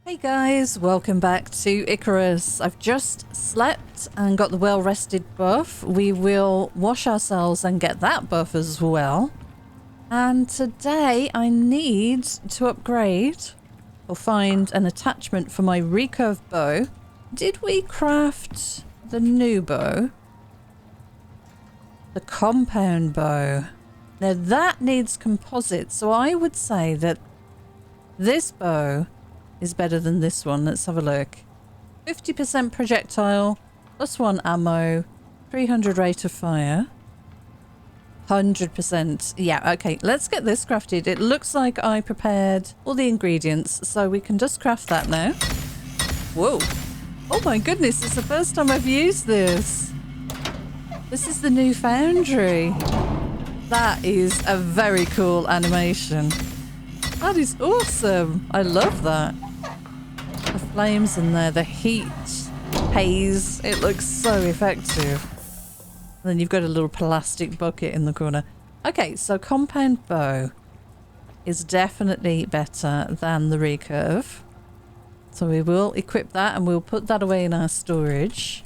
Hey guys, welcome back to Icarus. I've just slept and got the well-rested buff. We will wash ourselves and get that buff as well. And today I need to upgrade or find an attachment for my recurve bow. Did we craft the new bow? The compound bow. Now that needs composite, so I would say that this bow is better than this one. Let's have a look. 50% projectile, +1 ammo, 300 rate of fire, 100%. Yeah, okay, let's get this crafted. It looks like I prepared all the ingredients, so we can just craft that now. Whoa. Oh my goodness, it's the first time I've used this. This is the new foundry. That is a very cool animation. That is awesome. I love that. The flames in there, the heat, haze. It looks so effective. And then you've got a little plastic bucket in the corner. Okay, so compound bow is definitely better than the recurve. So we will equip that and we'll put that away in our storage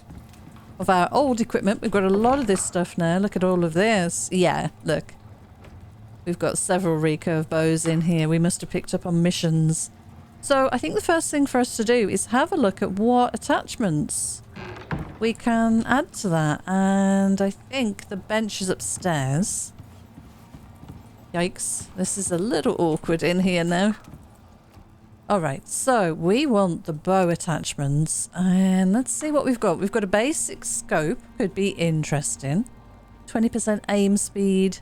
of our old equipment. We've got a lot of this stuff now. Look at all of this. Yeah, look. We've got several recurve bows in here. We must have picked up on missions. So I think the first thing for us to do is have a look at what attachments we can add to that. And I think the bench is upstairs. Yikes. This is a little awkward in here now. Alright, so we want the bow attachments. And let's see what we've got. We've got a basic scope. Could be interesting. 20% aim speed.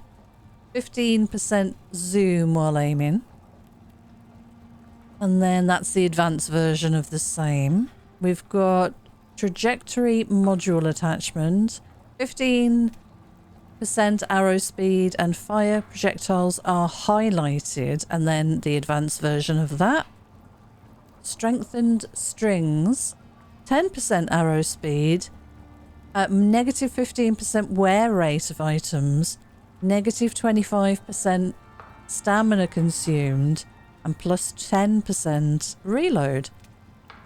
15% zoom while aiming. And then that's the advanced version of the same. We've got trajectory module attachment. 15% arrow speed and fire projectiles are highlighted. And then the advanced version of that. Strengthened strings. 10% arrow speed. Negative 15% wear rate of items. Negative 25% stamina consumed and plus 10% reload.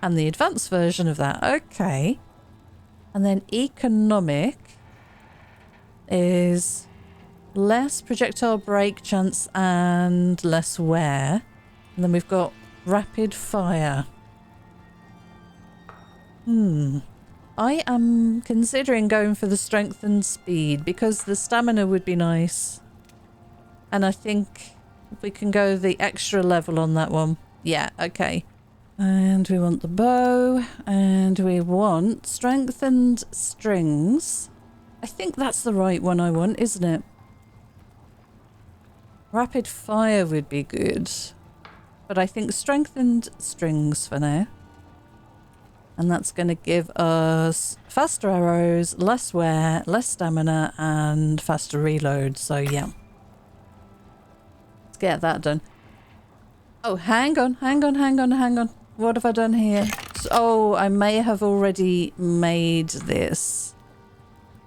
And the advanced version of that. Okay. And then economic is less projectile break chance and less wear. And then we've got rapid fire. I am considering going for the strengthened speed because the stamina would be nice. And I think we can go the extra level on that one. Yeah, okay. And we want the bow and we want strengthened strings. I think that's the right one I want, isn't it? Rapid fire would be good. But I think strengthened strings for now. And that's going to give us faster arrows, less wear, less stamina, and faster reload. So, yeah. Let's get that done. Oh, hang on. What have I done here? Oh, I may have already made this.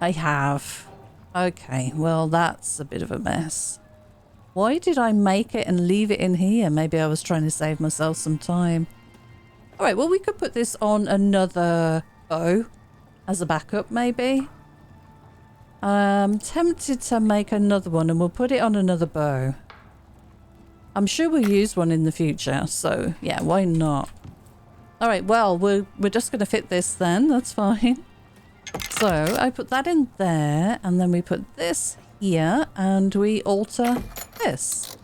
I have. Okay, well, that's a bit of a mess. Why did I make it and leave it in here? Maybe I was trying to save myself some time. All right, well, we could put this on another bow as a backup, maybe. I'm tempted to make another one and we'll put it on another bow. I'm sure we'll use one in the future, so yeah, why not? All right, well, we're just going to fit this then. That's fine. So I put that in there and then we put this here and we alter this.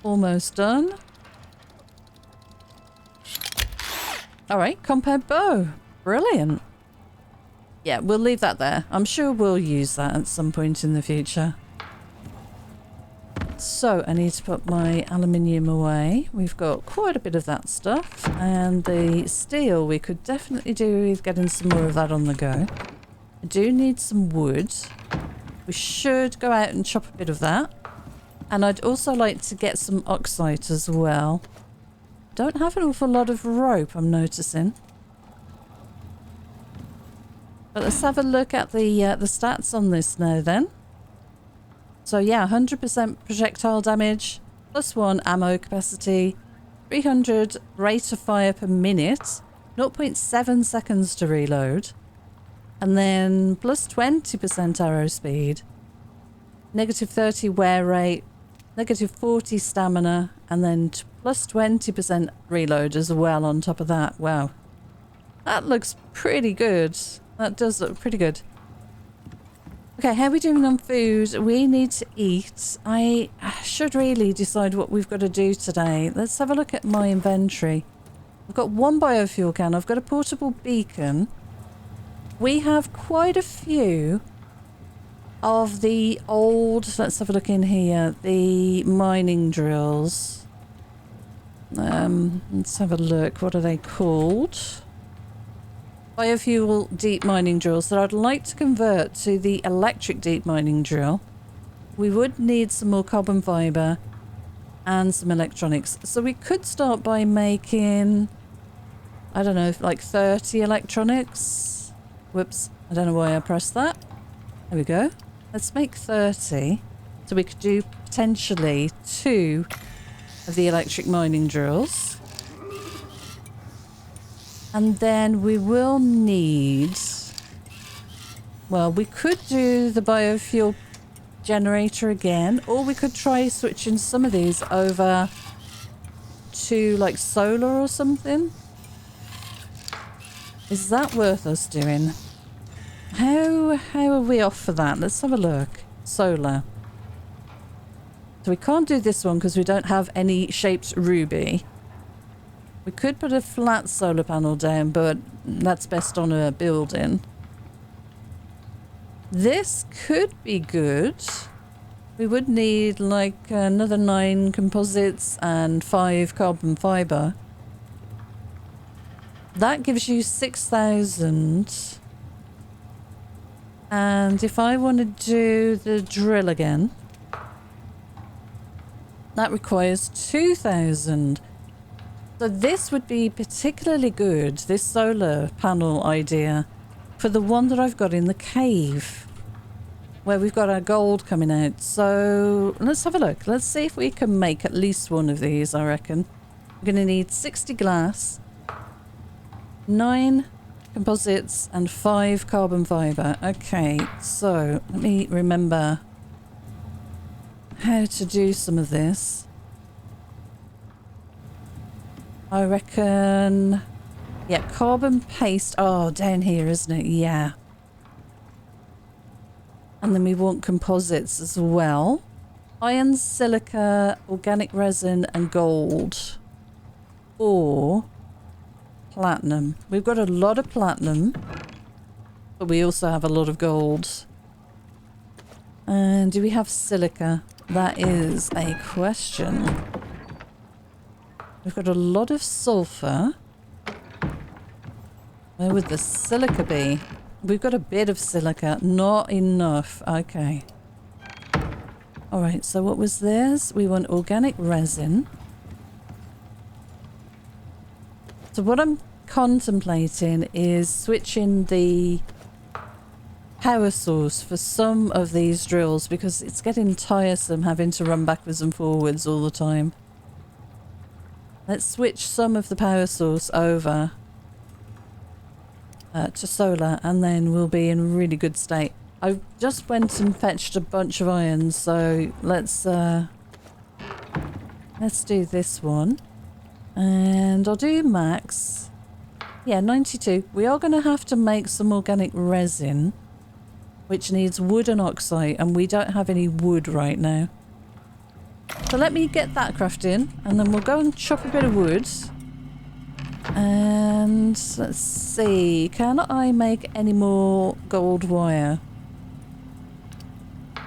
Almost done. All right, compound bow. Brilliant. Yeah, we'll leave that there. I'm sure we'll use that at some point in the future. So I need to put my aluminium away. We've got quite a bit of that stuff. And the steel, we could definitely do with getting some more of that on the go. I do need some wood. We should go out and chop a bit of that. And I'd also like to get some oxide as well. Don't have an awful lot of rope, I'm noticing. But let's have a look at the stats on this now then. So yeah, 100% projectile damage, +1 ammo capacity, 300 rate of fire per minute, 0.7 seconds to reload, and then plus 20% arrow speed, negative 30 wear rate, negative 40 stamina, and then plus 20% reload as well on top of that. Wow. That looks pretty good. That does look pretty good. Okay, how are we doing on food? We need to eat. I should really decide what we've got to do today. Let's have a look at my inventory. I've got one biofuel can. I've got a portable beacon. We have quite a few of the old... Let's have a look in here. The mining drills. Let's have a look. What are they called? Biofuel deep mining drills that I'd like to convert to the electric deep mining drill. We would need some more carbon fiber and some electronics. So we could start by making, I don't know, like 30 electronics. Whoops, I don't know why I pressed that. There we go. Let's make 30. So we could do potentially 2 of the electric mining drills. And then we will need, well, we could do the biofuel generator again, or we could try switching some of these over to like solar or something. Is that worth us doing? How are we off for that? Let's have a look. Solar. So we can't do this one because we don't have any shaped ruby. We could put a flat solar panel down, but that's best on a building. This could be good. We would need like another 9 composites and 5 carbon fiber. That gives you 6,000. And if I want to do the drill again, that requires 2,000. So this would be particularly good, this solar panel idea, for the one that I've got in the cave, where we've got our gold coming out. So let's have a look. Let's see if we can make at least one of these, I reckon. We're going to need 60 glass, 9 composites, and 5 carbon fiber. Okay, so let me remember how to do some of this. I reckon, yeah, carbon paste. Oh, down here, isn't it? Yeah. And then we want composites as well. Iron, silica, organic resin, and gold. Or platinum. We've got a lot of platinum, but we also have a lot of gold. And do we have silica? That is a question. We've got a lot of sulfur. Where would the silica be? We've got a bit of silica. Not enough. Okay. Alright, so what was theirs? We want organic resin. So what I'm contemplating is switching the power source for some of these drills because it's getting tiresome having to run backwards and forwards all the time. Let's switch some of the power source over to solar, and then we'll be in a really good state. I just went and fetched a bunch of iron, so let's do this one. And I'll do max. Yeah, 92. We are going to have to make some organic resin, which needs wood and oxide, and we don't have any wood right now. So let me get that crafting, and then we'll go and chop a bit of wood. And let's see, can I make any more gold wire?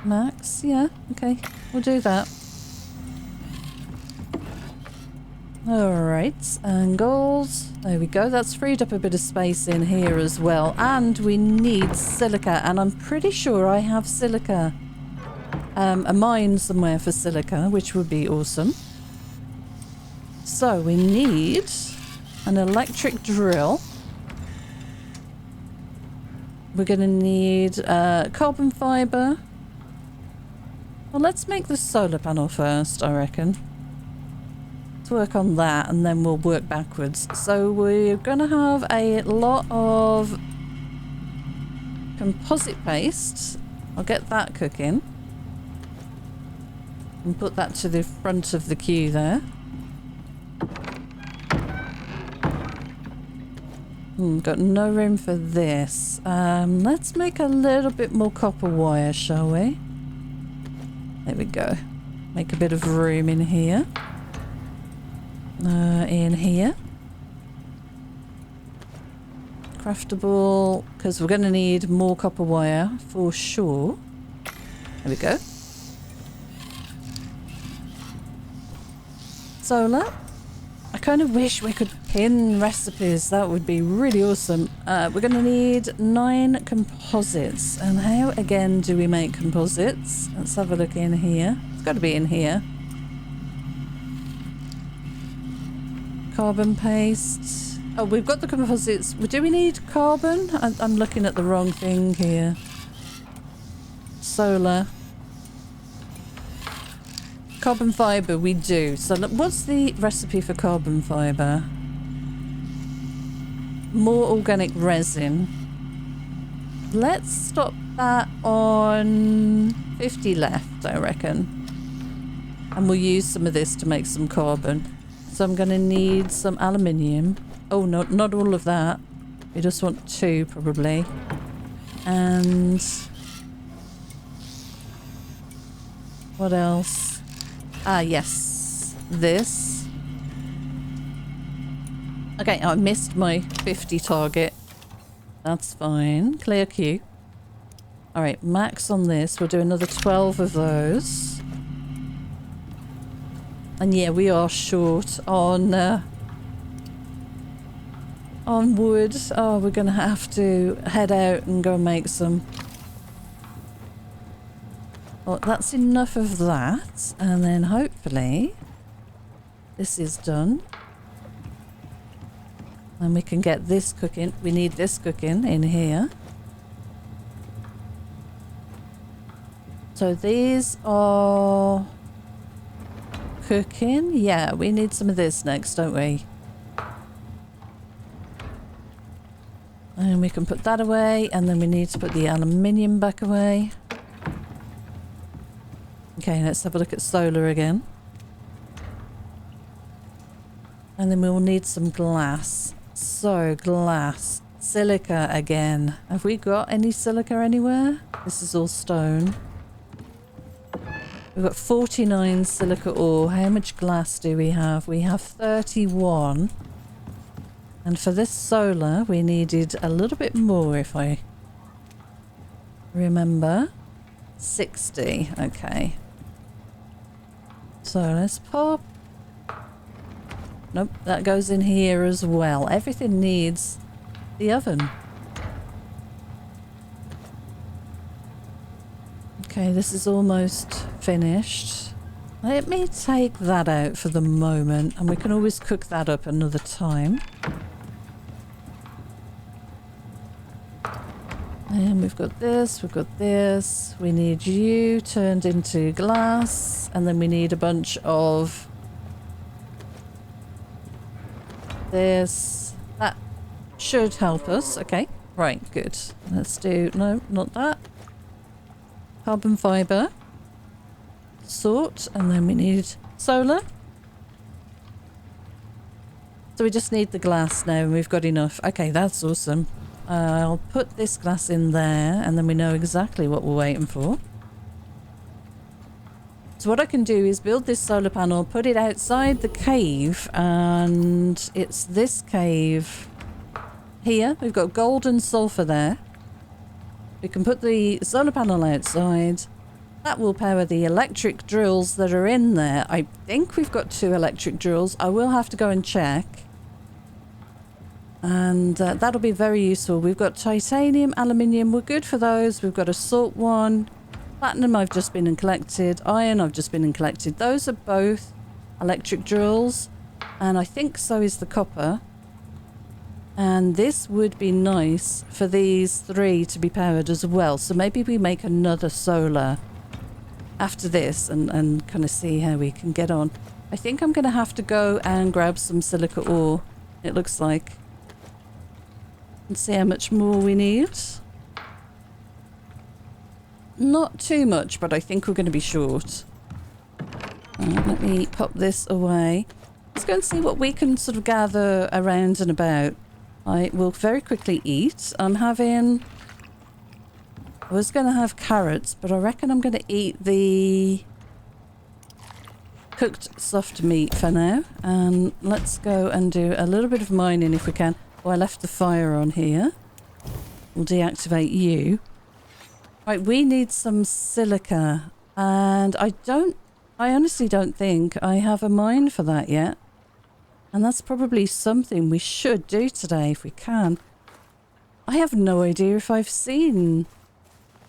Max? Yeah, okay, we'll do that. Alright, and gold. There we go, that's freed up a bit of space in here as well. And we need silica, and I'm pretty sure I have silica. A mine somewhere for silica, which would be awesome. So we need an electric drill. We're going to need carbon fiber. Well, let's make the solar panel first, I reckon. work on that and then we'll work backwards. So we're going to have a lot of composite paste. I'll get that cooking. And put that to the front of the queue there. Got no room for this. Let's make a little bit more copper wire, shall we? There we go. Make a bit of room in here. In here. Craftable, because we're going to need more copper wire for sure. There we go. Solar. I kind of wish we could pin recipes. That would be really awesome. We're going to need 9 composites. And how, again, do we make composites? Let's have a look in here. It's got to be in here. Carbon paste. Oh, we've got the composites. Do we need carbon? I'm looking at the wrong thing here. Solar. Carbon fibre we do. So what's the recipe for carbon fibre? More organic resin. Let's stop that on 50 left, I reckon. And we'll use some of this to make some carbon. So I'm going to need some aluminium. Oh, no, not all of that. We just want 2 probably. And what else? Ah, yes. This. Okay, I missed my 50 target. That's fine. Clear queue. Alright, max on this. We'll do another 12 of those. And yeah, we are short on wood. Oh, we're going to have to head out and go make some. Well, that's enough of that. And then hopefully this is done. And we can get this cooking. We need this cooking in here. So these are cooking. Yeah, we need some of this next, don't we? And we can put that away. And then we need to put the aluminium back away. Okay, let's have a look at solar again. And then we'll need some glass. So, glass. Silica again. Have we got any silica anywhere? This is all stone. We've got 49 silica ore. How much glass do we have? We have 31. And for this solar, we needed a little bit more, if I remember. 60. Okay. So let's pop. Nope, that goes in here as well. Everything needs the oven. Okay, this is almost finished. Let me take that out for the moment, and we can always cook that up another time. And we've got this, we've got this. We need you turned into glass. And then we need a bunch of this. That should help us. Okay, right, good. Let's do, no, not that. Carbon fibre. Sort. And then we need solar. So we just need the glass now and we've got enough. Okay, that's awesome. I'll put this glass in there and then we know exactly what we're waiting for. So what I can do is build this solar panel, put it outside the cave, and it's this cave here. We've got gold and sulfur there. We can put the solar panel outside. That will power the electric drills that are in there. I think we've got 2 electric drills. I will have to go and check. And that'll be very useful. We've got titanium, aluminium. We're good for those. We've got a salt one. Platinum I've just been and collected. Iron I've just been and collected. Those are both electric drills. And I think so is the copper. And this would be nice for these 3 to be powered as well. So maybe we make another solar after this and kind of see how we can get on. I think I'm going to have to go and grab some silica ore, it looks like. And see how much more we need. Not too much, but I think we're going to be short. Let me pop this away. Let's go and see what we can sort of gather around and about. I will very quickly eat. I was going to have carrots, but I reckon I'm going to eat the cooked soft meat for now. And let's go and do a little bit of mining if we can. Oh, I left the fire on here. We'll deactivate you. Right, we need some silica. And I honestly don't think I have a mine for that yet. And that's probably something we should do today if we can. I have no idea if I've seen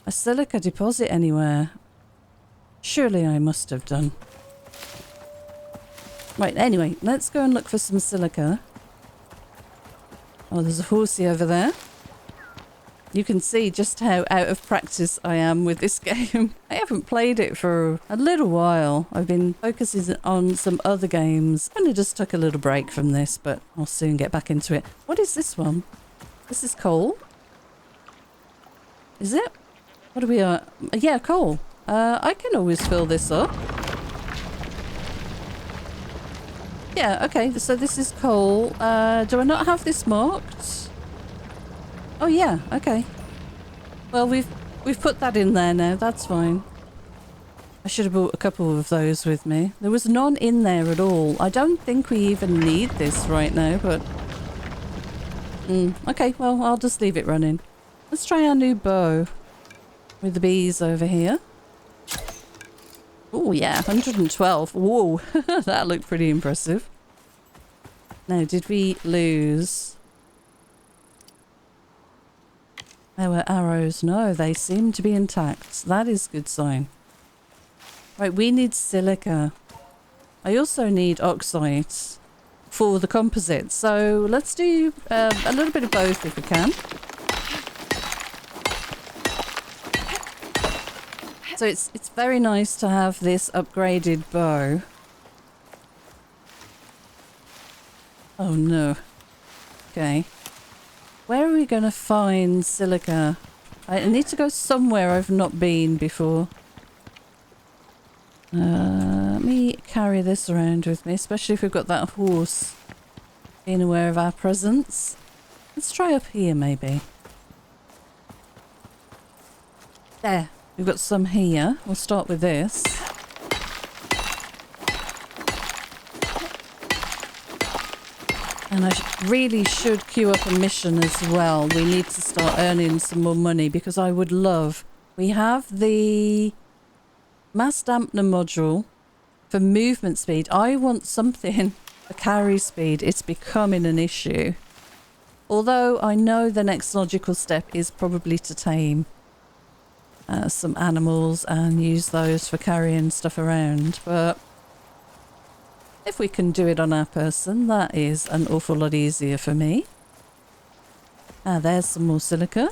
a silica deposit anywhere. Surely I must have done. Right, anyway, let's go and look for some silica. Oh, there's a horsey over there. You can see just how out of practice I am with this game. I haven't played it for a little while. I've been focusing on some other games. I only just took a little break from this, but I'll soon get back into it. What is this one? This is coal. Is it? What are we at? Yeah, coal. I can always fill this up. Yeah, okay, so this is coal. Do I not have this marked? Oh yeah, okay. Well, we've put that in there now. That's fine. I should have brought a couple of those with me. There was none in there at all. I don't think we even need this right now, but... okay, well, I'll just leave it running. Let's try our new bow with the bees over here. Oh yeah, 112. Whoa, that looked pretty impressive. Now, did we lose our arrows? No, they seem to be intact. That is a good sign. Right, we need silica. I also need oxides for the composite. So let's do a little bit of both if we can. So it's very nice to have this upgraded bow. Oh no. Okay. Where are we going to find silica? I need to go somewhere I've not been before. Let me carry this around with me, especially if we've got that horse being aware of our presence. Let's try up here maybe. There. We've got some here. We'll start with this. And I really should queue up a mission as well. We need to start earning some more money because I would love... We have the mass dampener module for movement speed. I want something for carry speed. It's becoming an issue. Although I know the next logical step is probably to tame some animals and use those for carrying stuff around, but if we can do it on our person, that is an awful lot easier for me. There's some more silica.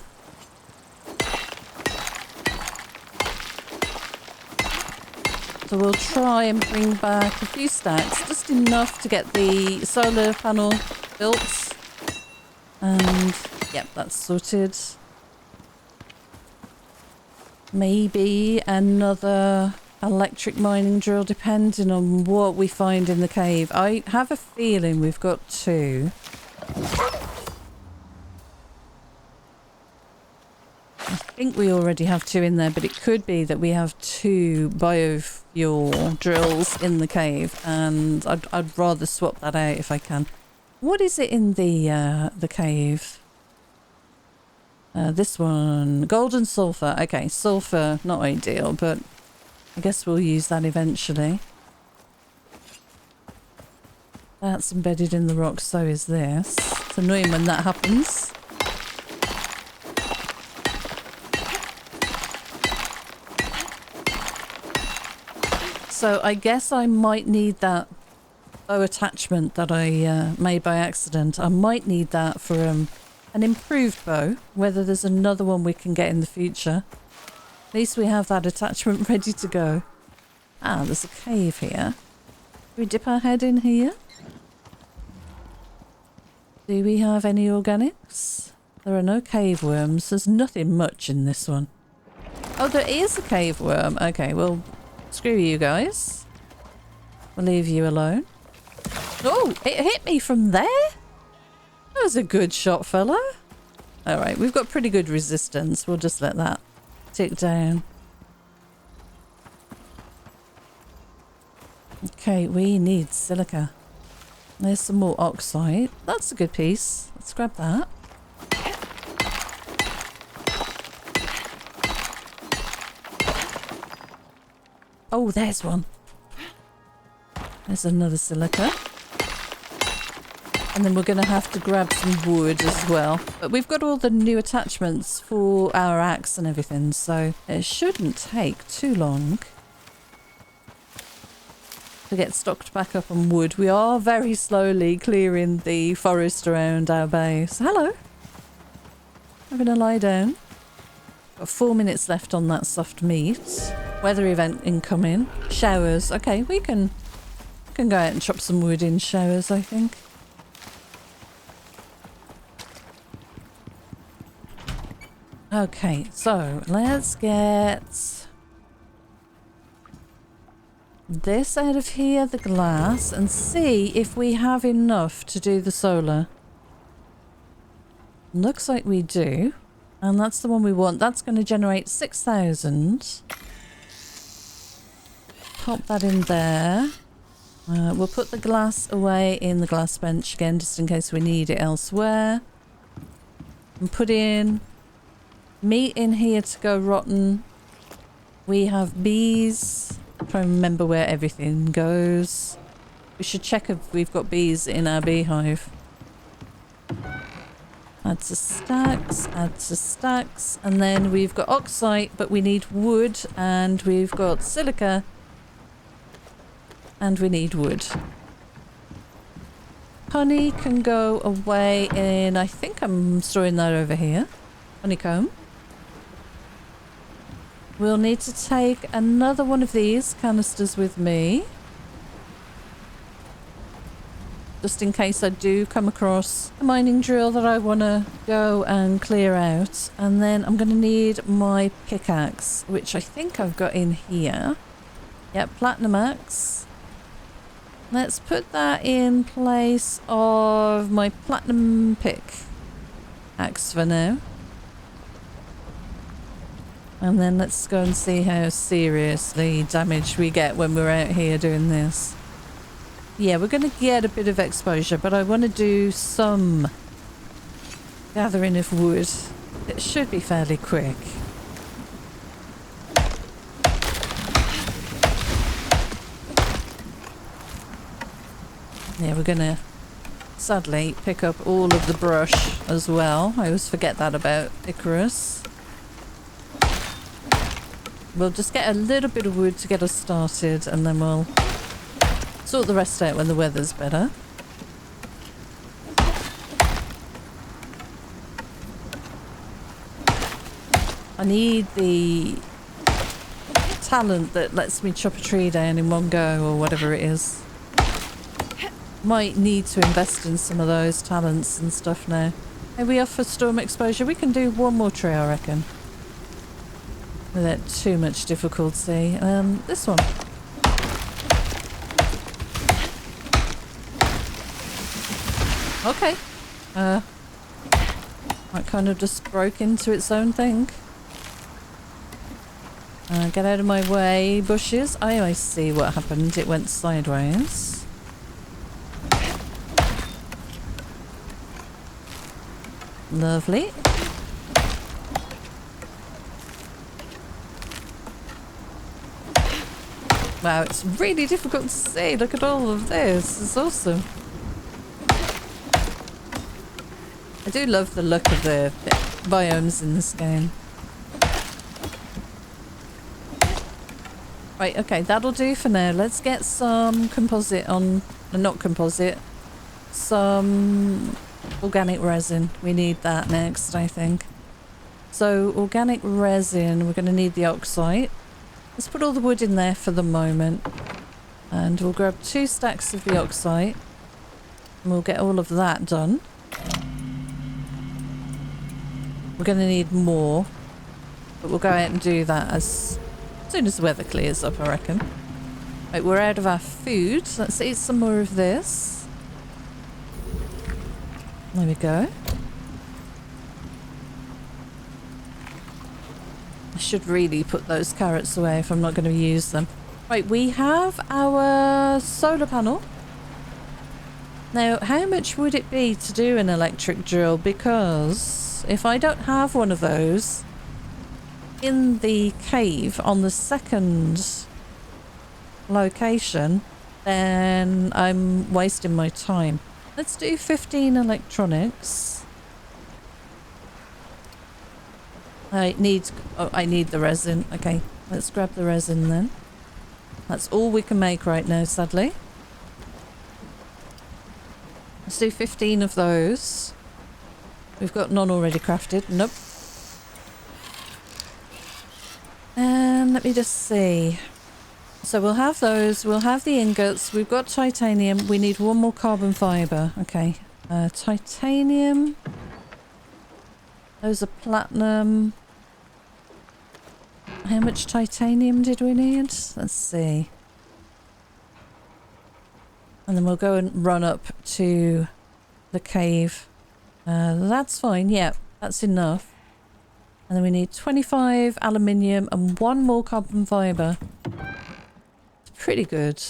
So we'll try and bring back a few stacks, just enough to get the solar panel built. And yep, that's sorted. Maybe another electric mining drill, depending on what we find in the cave. I have a feeling we've got two. I think we already have two in there, but it could be that we have two biofuel drills in the cave, and I'd rather swap that out if I can. What is it in the cave? This one, gold and sulfur. Okay, sulfur, not ideal, but I guess we'll use that eventually. That's embedded in the rock, so is this. It's annoying when that happens. So I guess I might need that bow attachment that I made by accident. I might need that for an improved bow, whether there's another one we can get in the future. At least we have that attachment ready to go. There's a cave here. We dip our head in here. Do we have any organics? There are no cave worms. There's nothing much in this one. Oh, there is a cave worm. Okay, well, screw you guys. We'll leave you alone. Oh, it hit me from there? That was a good shot, fella. Alright, we've got pretty good resistance. We'll just let that tick down. Okay, we need silica. There's some more oxide. That's a good piece. Let's grab that. Oh, there's one. There's another silica. And then we're going to have to grab some wood as well. But we've got all the new attachments for our axe and everything, so it shouldn't take too long to get stocked back up on wood. We are very slowly clearing the forest around our base. Hello. Having a lie down. Got 4 minutes left on that soft meat. Weather event incoming. Showers. Okay, we can go out and chop some wood in showers, I think. Okay, so let's get this out of here, the glass, and see if we have enough to do the solar. Looks like we do. And that's the one we want. That's going to generate 6,000. Pop that in there. We'll put the glass away in the glass bench again, just in case we need it elsewhere. And put in meat in here to go rotten. We have bees. Try and remember where everything goes. We should check if we've got bees in our beehive. Add to stacks, add to stacks. And then we've got oxide, but we need wood. And we've got silica. And we need wood. Honey can go away in, I think I'm storing that over here. Honeycomb. We'll need to take another one of these canisters with me. Just in case I do come across a mining drill that I want to go and clear out. And then I'm going to need my pickaxe, which I think I've got in here. Yep, platinum axe. Let's put that in place of my platinum pick axe for now. And then let's go and see how seriously damaged we get when we're out here doing this. Yeah, we're going to get a bit of exposure, but I want to do some gathering of wood. It should be fairly quick. Yeah, we're going to sadly pick up all of the brush as well. I always forget that about Icarus. We'll just get a little bit of wood to get us started, and then we'll sort the rest out when the weather's better. I need the talent that lets me chop a tree down in one go, or whatever it is. Might need to invest in some of those talents and stuff now. Are we off for storm exposure? We can do one more tree, I reckon. Without too much difficulty. This one. Okay. That kind of just broke into its own thing. Get out of my way, bushes. I see what happened. It went sideways. Lovely. Wow, it's really difficult to see. Look at all of this. It's awesome. I do love the look of the biomes in this game. Right, okay, that'll do for now. Let's get some composite on... not composite. Some organic resin. We need that next, I think. So, organic resin. We're going to need the oxide. Let's put all the wood in there for the moment. And we'll grab 2 stacks of the oxide. And we'll get all of that done. We're going to need more. But we'll go out and do that as soon as the weather clears up, I reckon. Right, we're out of our food. Let's eat some more of this. There we go. I should really put those carrots away if I'm not going to use them. Right, we have our solar panel. Now, how much would it be to do an electric drill? Because if I don't have one of those in the cave on the second location, then I'm wasting my time. Let's do 15 electronics. I need the resin. Okay, let's grab the resin then. That's all we can make right now, sadly. Let's do 15 of those. We've got none already crafted. Nope. And let me just see. So we'll have those. We'll have the ingots. We've got titanium. We need one more carbon fiber. Okay. Titanium. Those are platinum. How much titanium did we need? Let's see. And then we'll go and run up to the cave. That's fine. Yeah, that's enough. And then we need 25 aluminium and one more carbon fiber. It's pretty good.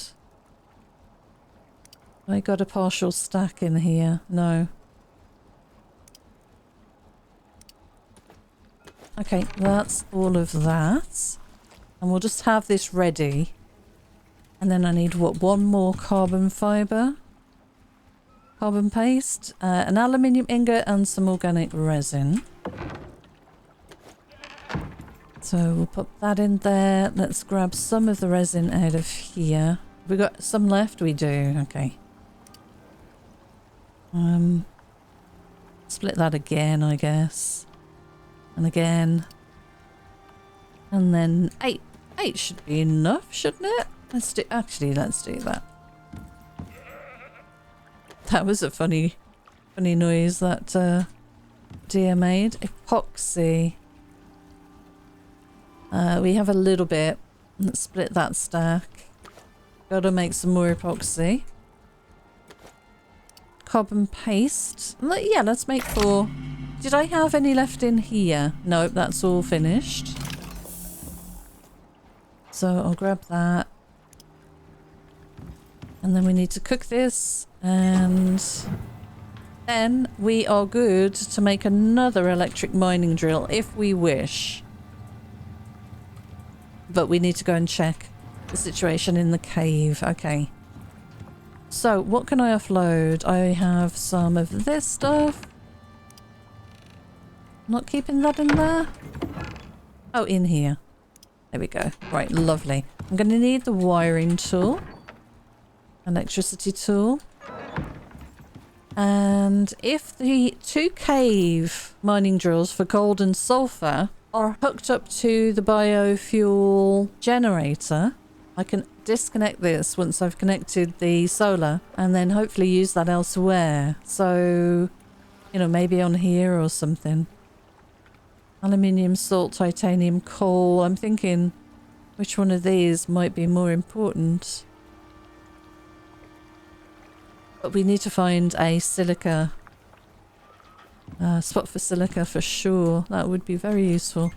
I got a partial stack in here. No. Okay, that's all of that. And we'll just have this ready. And then I need, what, one more carbon fiber? Carbon paste, an aluminium ingot and some organic resin. So we'll put that in there. Let's grab some of the resin out of here. We got some left? We do. Okay. Split that again, I guess. And again. And then 8. 8 should be enough, shouldn't it? Let's do that. That was a funny noise that deer made. Epoxy. We have a little bit. Let's split that stack. Gotta make some more epoxy. Carbon paste. Yeah, let's make 4. Did I have any left in here? Nope, that's all finished. So I'll grab that. And then we need to cook this. And then we are good to make another electric mining drill if we wish. But we need to go and check the situation in the cave. Okay. So what can I offload? I have some of this stuff. Not keeping that in there. Oh, in here. There we go. Right, lovely. I'm going to need the wiring tool. Electricity tool. And if the 2 cave mining drills for gold and sulfur are hooked up to the biofuel generator, I can disconnect this once I've connected the solar and then hopefully use that elsewhere. So, you know, maybe on here or something. Aluminium, salt, titanium, coal. I'm thinking which one of these might be more important. But we need to find a silica spot for silica for sure. That would be very useful.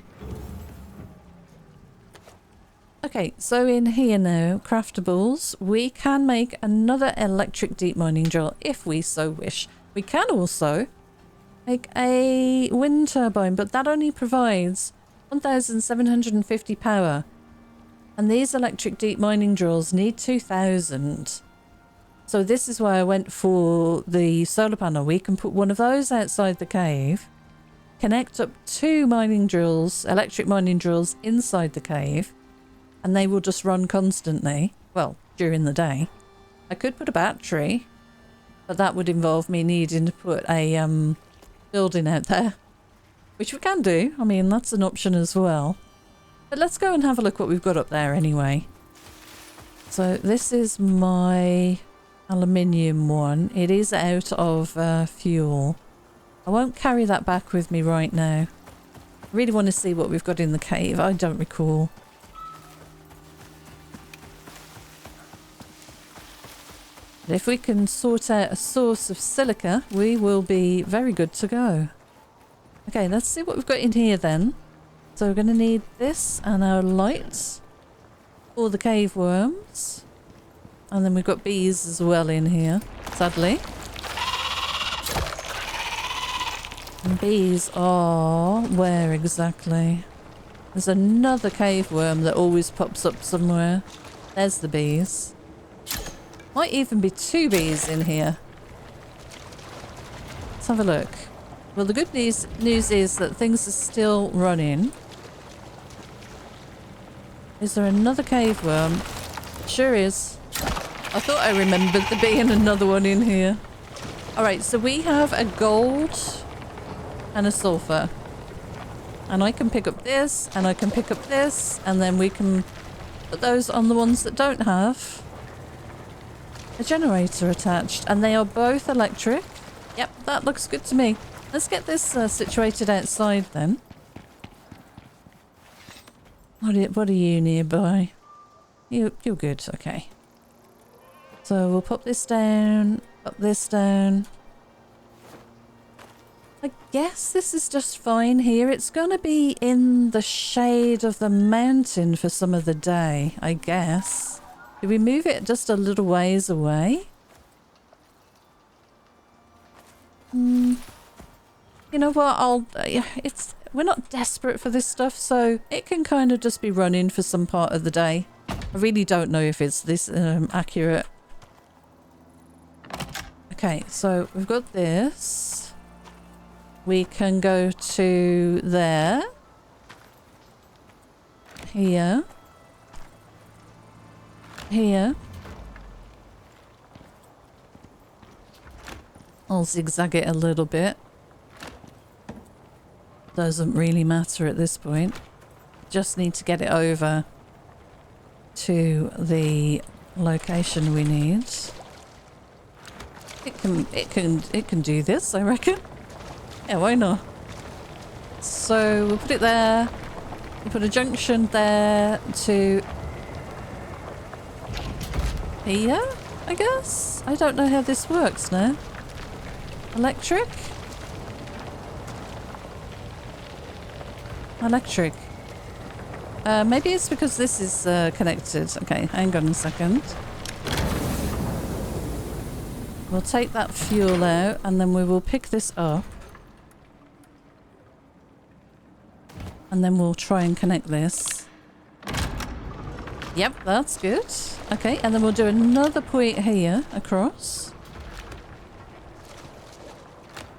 Okay, so in here now, craftables, we can make another electric deep mining drill if we so wish. We can also make a wind turbine, but that only provides 1,750 power. And these electric deep mining drills need 2,000. So this is why I went for the solar panel. We can put one of those outside the cave, connect up 2 mining drills, electric mining drills inside the cave, and they will just run constantly. Well, during the day. I could put a battery, but that would involve me needing to put a building out there, which we can do. I mean, that's an option as well. But let's go and have a look what we've got up there anyway. So this is my aluminium one. It is out of fuel. I won't carry that back with me right now. I really want to see what we've got in the cave. I don't recall. But if we can sort out a source of silica, we will be very good to go. Okay, let's see what we've got in here then. So we're going to need this and our lights for the cave worms. And then we've got bees as well in here, sadly. And bees are where exactly? There's another cave worm that always pops up somewhere. There's the bees. Might even be 2 bees in here. Let's have a look. Well, the good news is that things are still running. Is there another cave worm? Sure is. I thought I remembered there being another one in here. Alright, so we have a gold and a sulfur. And I can pick up this, and I can pick up this, and then we can put those on the ones that don't have a generator attached. And they are both electric. Yep, that looks good to me. Let's get this situated outside then. What are you nearby? You're good, okay. So we'll pop this down, pop this down. I guess this is just fine here. It's going to be in the shade of the mountain for some of the day, I guess. Did we move it just a little ways away? You know what? We're not desperate for this stuff, so it can kind of just be running for some part of the day. I really don't know if it's this accurate. Okay, so we've got this. We can go to there. Here. Here. I'll zigzag it a little bit. Doesn't really matter at this point. Just need to get it over to the location we need. It can do this, I reckon. Yeah, why not? So we'll put it there. We'll put a junction there to here, I guess? I don't know how this works now. Electric? Electric. Maybe it's because this is connected. Okay, hang on a second. We'll take that fuel out and then we will pick this up. And then we'll try and connect this. Yep, that's good. Okay, and then we'll do another point here across.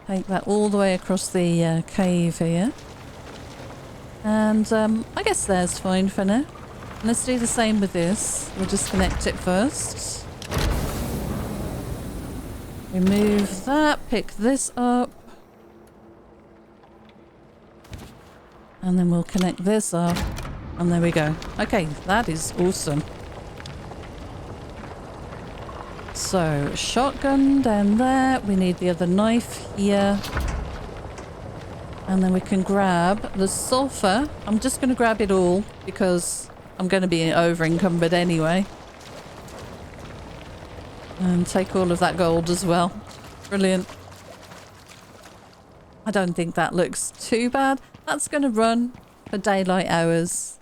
Take that all the way across the cave here. And I guess there's fine for now. Let's do the same with this. We'll just connect it first. Remove that, pick this up. And then we'll connect this up. And there we go. Okay, that is awesome. So, shotgun down there. We need the other knife here. And then we can grab the sulfur. I'm just going to grab it all because I'm going to be over encumbered anyway. And take all of that gold as well. Brilliant. I don't think that looks too bad. That's going to run for daylight hours.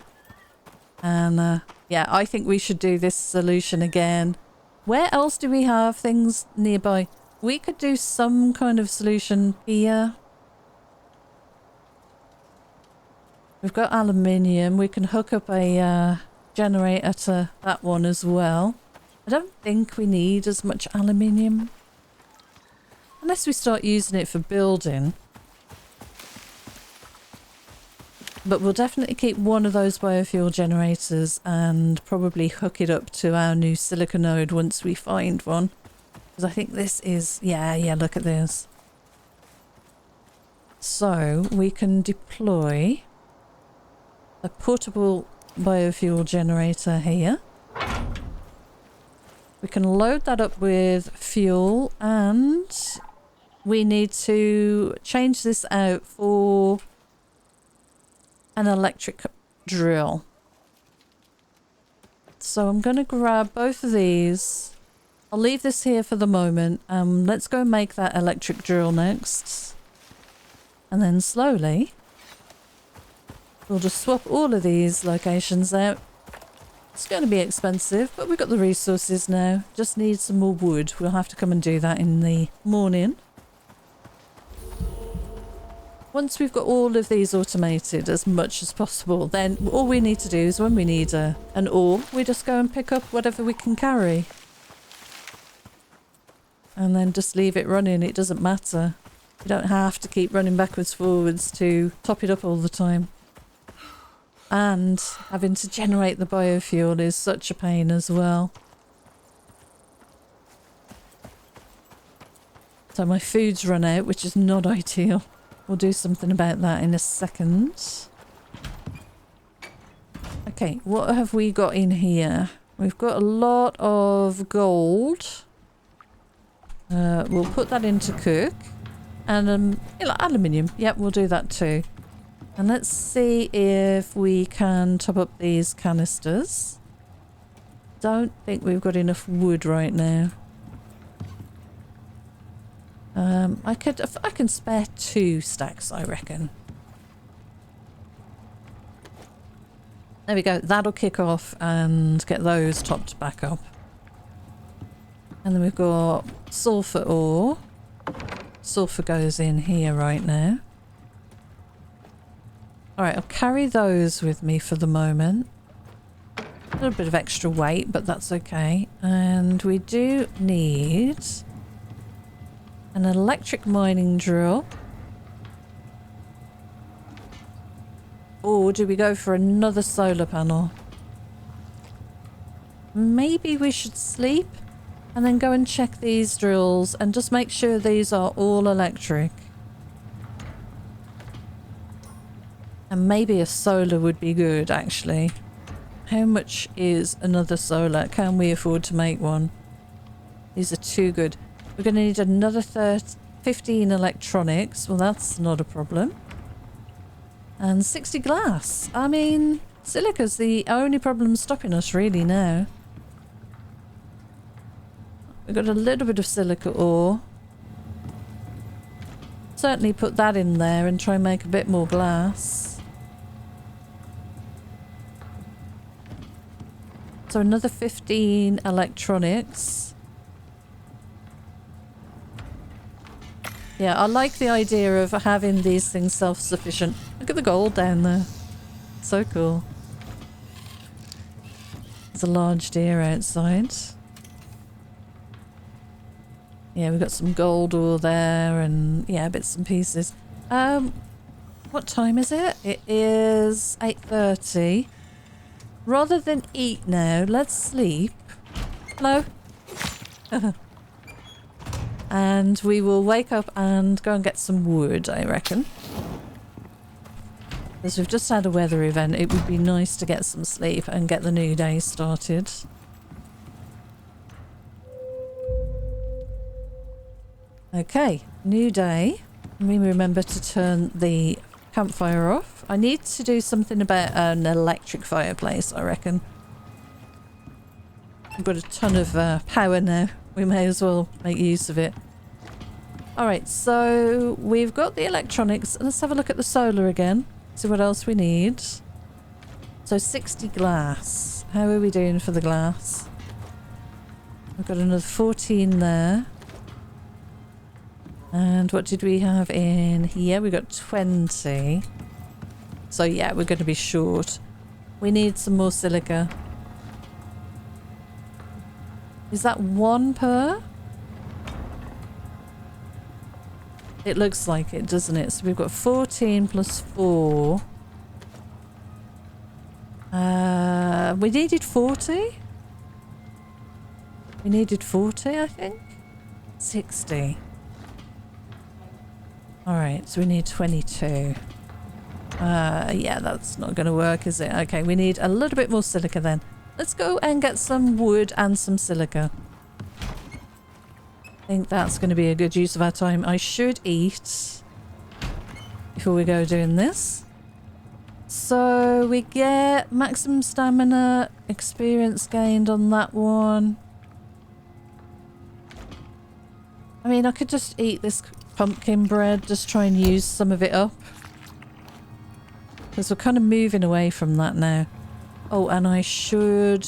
And yeah, I think we should do this solution again. Where else do we have things nearby? We could do some kind of solution here. We've got aluminium. We can hook up a generator to that one as well. I don't think we need as much aluminium. Unless we start using it for building. But we'll definitely keep one of those biofuel generators and probably hook it up to our new silica node once we find one. Because I think this is... Yeah, look at this. So we can deploy a portable biofuel generator here. We can load that up with fuel, and we need to change this out for an electric drill. So I'm going to grab both of these. I'll leave this here for the moment. Let's go make that electric drill next. And then slowly, we'll just swap all of these locations out. It's going to be expensive, but we've got the resources now. Just need some more wood. We'll have to come and do that in the morning. Once we've got all of these automated as much as possible, then all we need to do is when we need an ore, we just go and pick up whatever we can carry. And then just leave it running. It doesn't matter. You don't have to keep running backwards, forwards to top it up all the time. And having to generate the biofuel is such a pain as well. So my food's run out, which is not ideal. We'll do something about that in a second. Okay, what have we got in here? We've got a lot of gold. We'll put that into cook. And aluminium. Yep, we'll do that too. And let's see if we can top up these canisters. Don't think we've got enough wood right now. I can spare 2 stacks, I reckon. There we go. That'll kick off and get those topped back up. And then we've got sulfur ore. Sulfur goes in here right now. Alright, I'll carry those with me for the moment. A little bit of extra weight, but that's okay. And we do need an electric mining drill. Or do we go for another solar panel? Maybe we should sleep and then go and check these drills and just make sure these are all electric. And maybe a solar would be good, actually. How much is another solar? Can we afford to make one? These are too good. We're going to need another 15 electronics. Well, that's not a problem. And 60 glass. I mean, silica's the only problem stopping us really now. We've got a little bit of silica ore. Certainly put that in there and try and make a bit more glass. So another 15 electronics. Yeah, I like the idea of having these things self-sufficient. Look at the gold down there. So cool. There's a large deer outside. Yeah, we've got some gold ore there and yeah, bits and pieces. What time is it? It is 8:30. Rather than eat now, let's sleep. Hello? And we will wake up and go and get some wood, I reckon. Because we've just had a weather event, it would be nice to get some sleep and get the new day started. Okay, new day. Let me remember to turn the campfire off. I need to do something about an electric fireplace, I reckon. We've got a ton of power now. We may as well make use of it. Alright, so we've got the electronics. Let's have a look at the solar again. See what else we need. So 60 glass. How are we doing for the glass? We've got another 14 there. And what did we have in here? We got 20. So yeah, we're going to be short. We need some more silica. Is that 1 per? It looks like it, doesn't it? So we've got 14 plus 4. We needed 40? We needed 40, I think? 60. Alright, so we need 22. Yeah, that's not going to work, is it? Okay, we need a little bit more silica then. Let's go and get some wood and some silica. I think that's going to be a good use of our time. I should eat before we go doing this. So we get maximum stamina, experience gained on that one. I mean, I could just eat this pumpkin bread, just try and use some of it up. Because we're kind of moving away from that now. Oh, and I should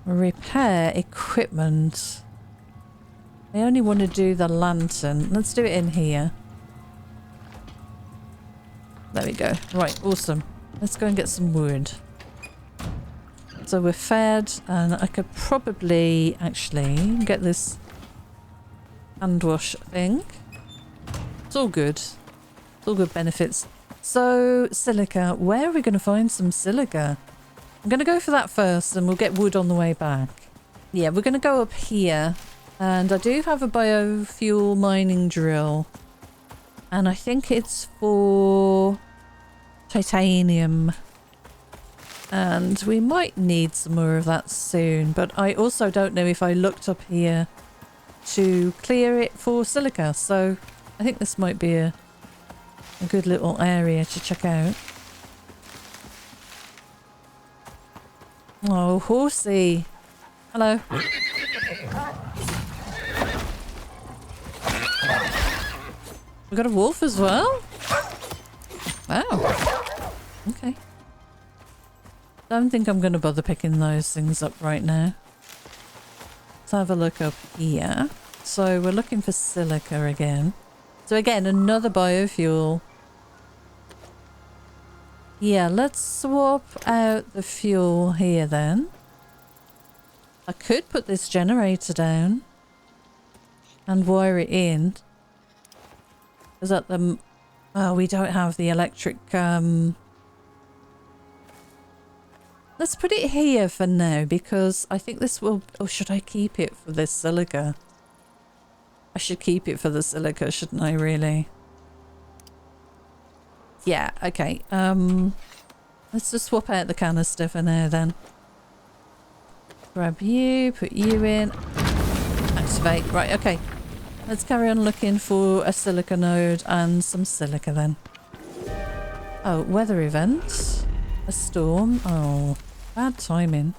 repair equipment. I only want to do the lantern. Let's do it in here. There we go. Right, awesome. Let's go and get some wood. So we're fed, and I could probably actually get this hand wash thing. It's all good. It's all good benefits. So, silica. Where are we going to find some silica? I'm going to go for that first, and we'll get wood on the way back. Yeah, we're going to go up here. And I do have a biofuel mining drill. And I think it's for titanium. And we might need some more of that soon. But I also don't know if I looked up here to clear it for silica. So I think this might be a good little area to check out. Oh, horsey. Hello. We got a wolf as well? Wow. Okay. Don't think I'm going to bother picking those things up right now. Let's have a look up here. So we're looking for silica again. So again, another biofuel. Yeah, let's swap out the fuel here then. I could put this generator down and wire it in. Is that the... Oh, we don't have the electric... Let's put it here for now because I think this will... Or should I keep it for this silica? I should keep it for the silica, shouldn't I, really? Yeah, okay. Let's just swap out the canister for now then. Grab you, put you in. Activate. Right, okay. Let's carry on looking for a silica node and some silica then. Oh, weather event. A storm. Oh, bad timing.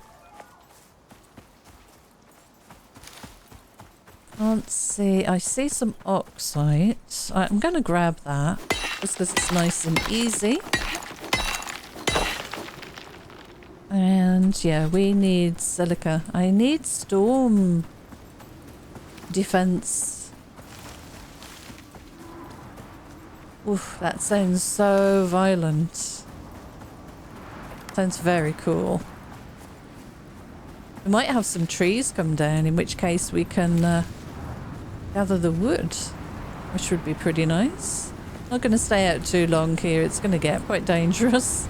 Can't see. I see some oxide. I'm going to grab that just because it's nice and easy. And yeah, we need silica. I need storm defense. Oof, that sounds so violent. Sounds very cool. We might have some trees come down, in which case we can gather the wood, which would be pretty nice. Not going to stay out too long here, it's going to get quite dangerous.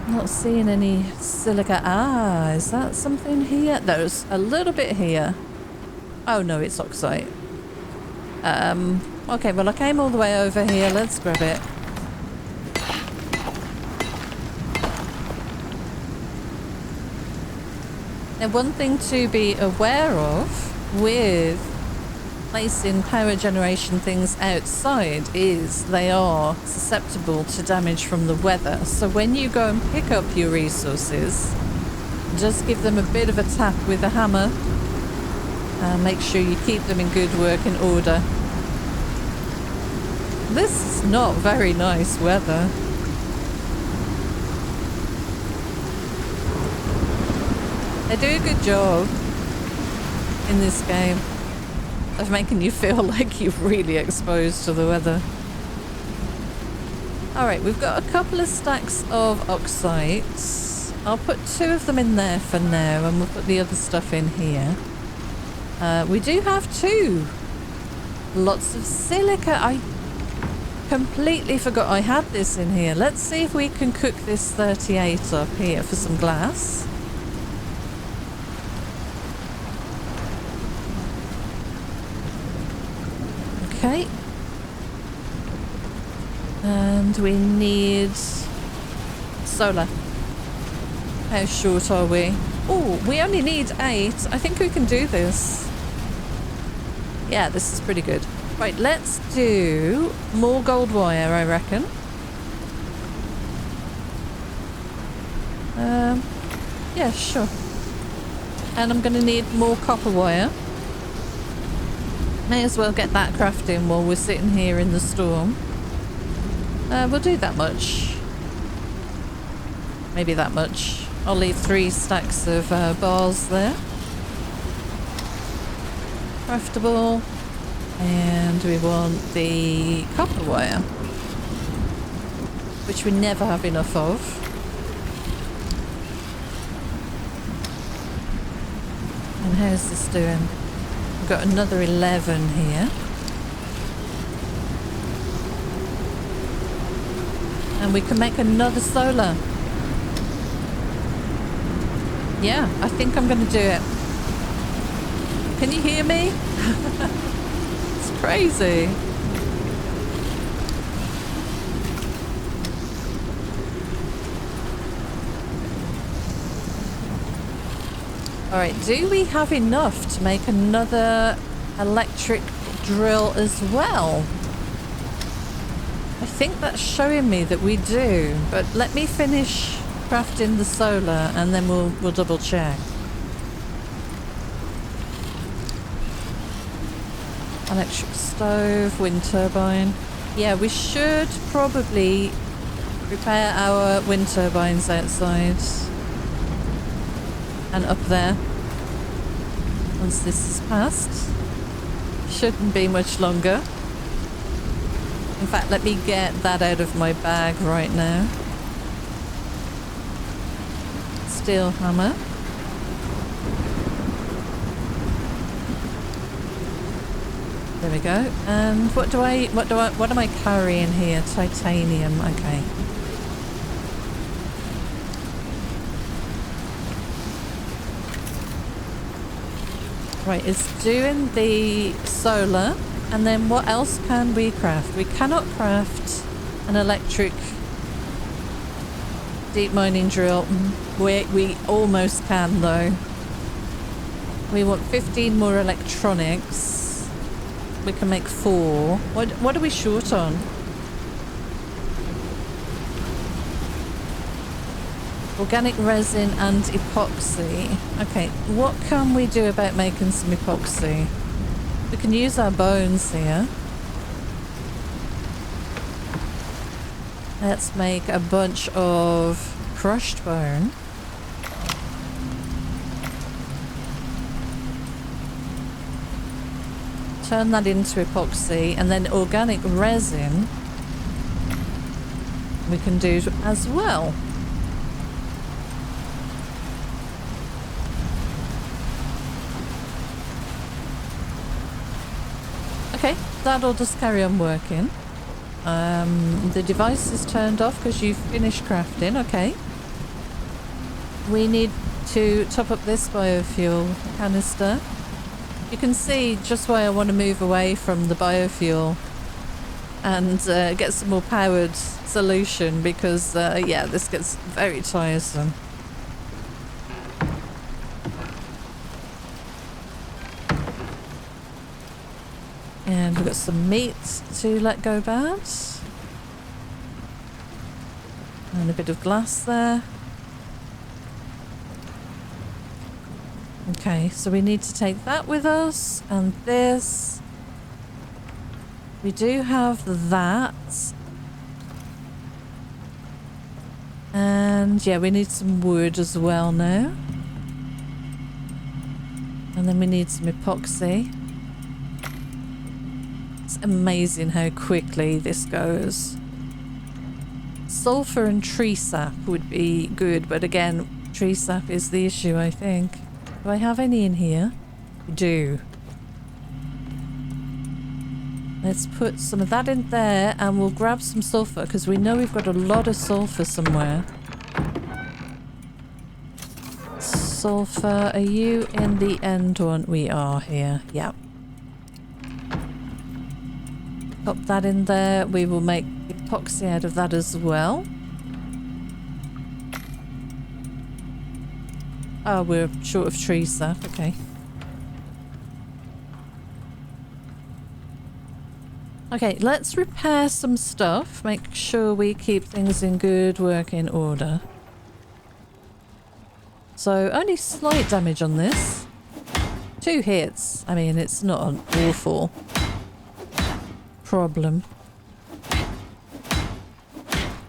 Not seeing any silica. Ah, is that something here? There's a little bit here. Oh no, it's oxide. Okay, well I came all the way over here. Let's grab it. Now, one thing to be aware of with placing power generation things outside is they are susceptible to damage from the weather. So when you go and pick up your resources, just give them a bit of a tap with a hammer. Make sure you keep them in good working order. This is not very nice weather. They do a good job in this game of making you feel like you're really exposed to the weather. Alright, we've got a couple of stacks of oxides. I'll put 2 of them in there for now and we'll put the other stuff in here. We do have 2. Lots of silica. I completely forgot I had this in here. Let's see if we can cook this 38 up here for some glass. Okay. And we need solar. How short are we? Oh, we only need 8. I think we can do this. Yeah, this is pretty good. Right, let's do more gold wire, I reckon. Yeah, sure. And I'm going to need more copper wire. May as well get that crafting while we're sitting here in the storm. We'll do that much. Maybe that much. I'll leave 3 stacks of bars there. Craftable. And we want the copper wire, which we never have enough of. And how's this doing? We've got another 11 here. And we can make another solar. Yeah, I think I'm going to do it. Can you hear me? It's crazy. Alright, do we have enough to make another electric drill as well? I think that's showing me that we do, but let me finish crafting the solar and then we'll double check. Electric stove, wind turbine. Yeah, we should probably repair our wind turbines outside. And up there. Once this is passed. Shouldn't be much longer. In fact, let me get that out of my bag right now. Steel hammer. There we go. And what am I carrying here? Titanium. Okay. Right, it's doing the solar, and then what else can we craft? We cannot craft an electric deep mining drill. We almost can though. We want 15 more electronics. We can make 4. What are we short on? Organic resin and epoxy. Okay, what can we do about making some epoxy? We can use our bones here. Let's make a bunch of crushed bone. Turn that into epoxy, and then organic resin we can do as well. Okay, that'll just carry on working. The device is turned off because you've finished crafting. Okay. We need to top up this biofuel canister. You can see just why I want to move away from the biofuel and get some more powered solution because, yeah, this gets very tiresome. And we've got some meat to let go bad. And a bit of glass there. Okay, so we need to take that with us, and this. We do have that. And yeah, we need some wood as well now. And then we need some epoxy. It's amazing how quickly this goes. Sulfur and tree sap would be good, but again, tree sap is the issue, I think. Do I have any in here? I do. Let's put some of that in there and we'll grab some sulfur because we know we've got a lot of sulfur somewhere. Sulfur, are you in the end one? We are here. Yep. Pop that in there. We will make epoxy out of that as well. Oh, we're short of tree sap. Okay. Okay, let's repair some stuff. Make sure we keep things in good working order. So, only slight damage on this. 2 hits. I mean, it's not an awful problem.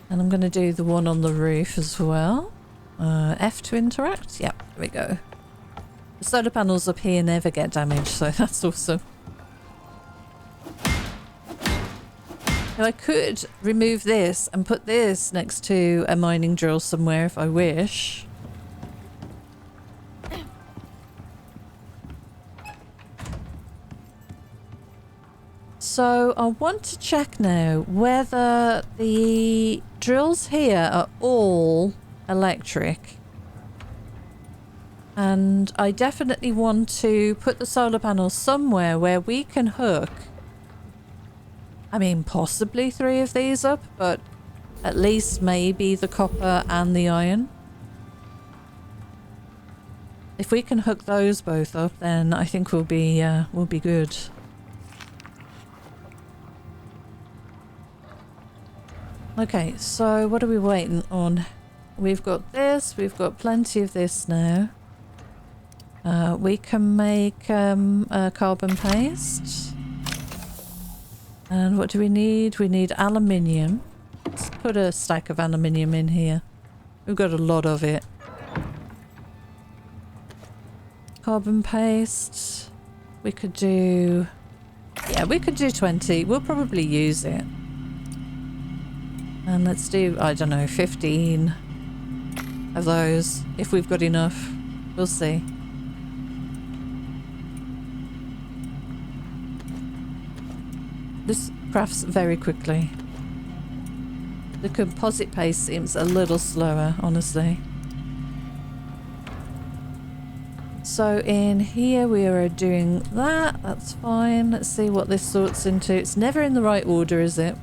And I'm going to do the one on the roof as well. F to interact? Yep, there we go. The solar panels up here never get damaged, so that's awesome. Now I could remove this and put this next to a mining drill somewhere if I wish. So I want to check now whether the drills here are all electric. And I definitely want to put the solar panels somewhere where we can hook, I mean, possibly 3 of these up, but at least maybe the copper and the iron. If we can hook those both up, then I think we'll be good. Okay, so what are we waiting on? We've got this, we've got plenty of this now. We can make carbon paste. And what do we need? We need aluminium. Let's put a stack of aluminium in here. We've got a lot of it. Carbon paste. We could do... yeah, we could do 20. We'll probably use it. And let's do, I don't know, 15 of those. If we've got enough. We'll see. This crafts very quickly. The composite paste seems a little slower, honestly. So in here we are doing that. That's fine. Let's see what this sorts into. It's never in the right order, is it?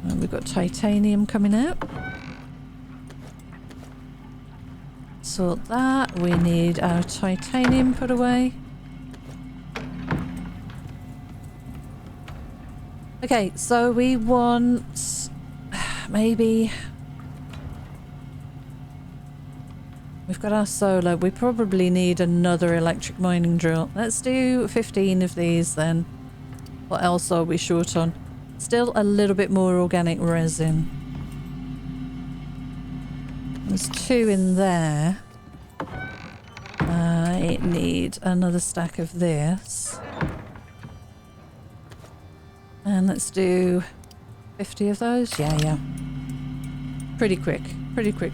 And we've got titanium coming out. Sort that. We need our titanium put away. Okay, so we want maybe... we've got our solar. We probably need another electric mining drill. Let's do 15 of these then. What else are we short on? Still a little bit more organic resin. There's 2 in there. I need another stack of this. And let's do 50 of those. Yeah. Pretty quick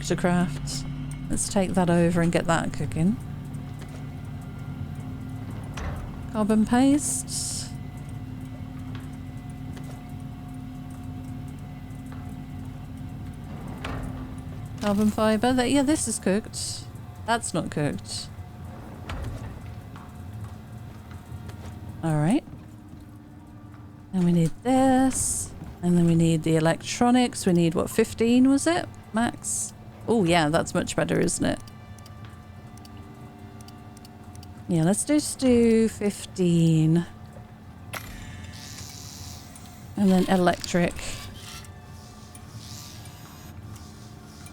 to craft. Let's take that over and get that cooking. Carbon paste. Carbon fibre. Yeah, this is cooked. That's not cooked. Alright. And we need this. And then we need the electronics. We need, what, 15 was it? Max? Oh, yeah, that's much better, isn't it? Yeah, let's just do 15. And then electric.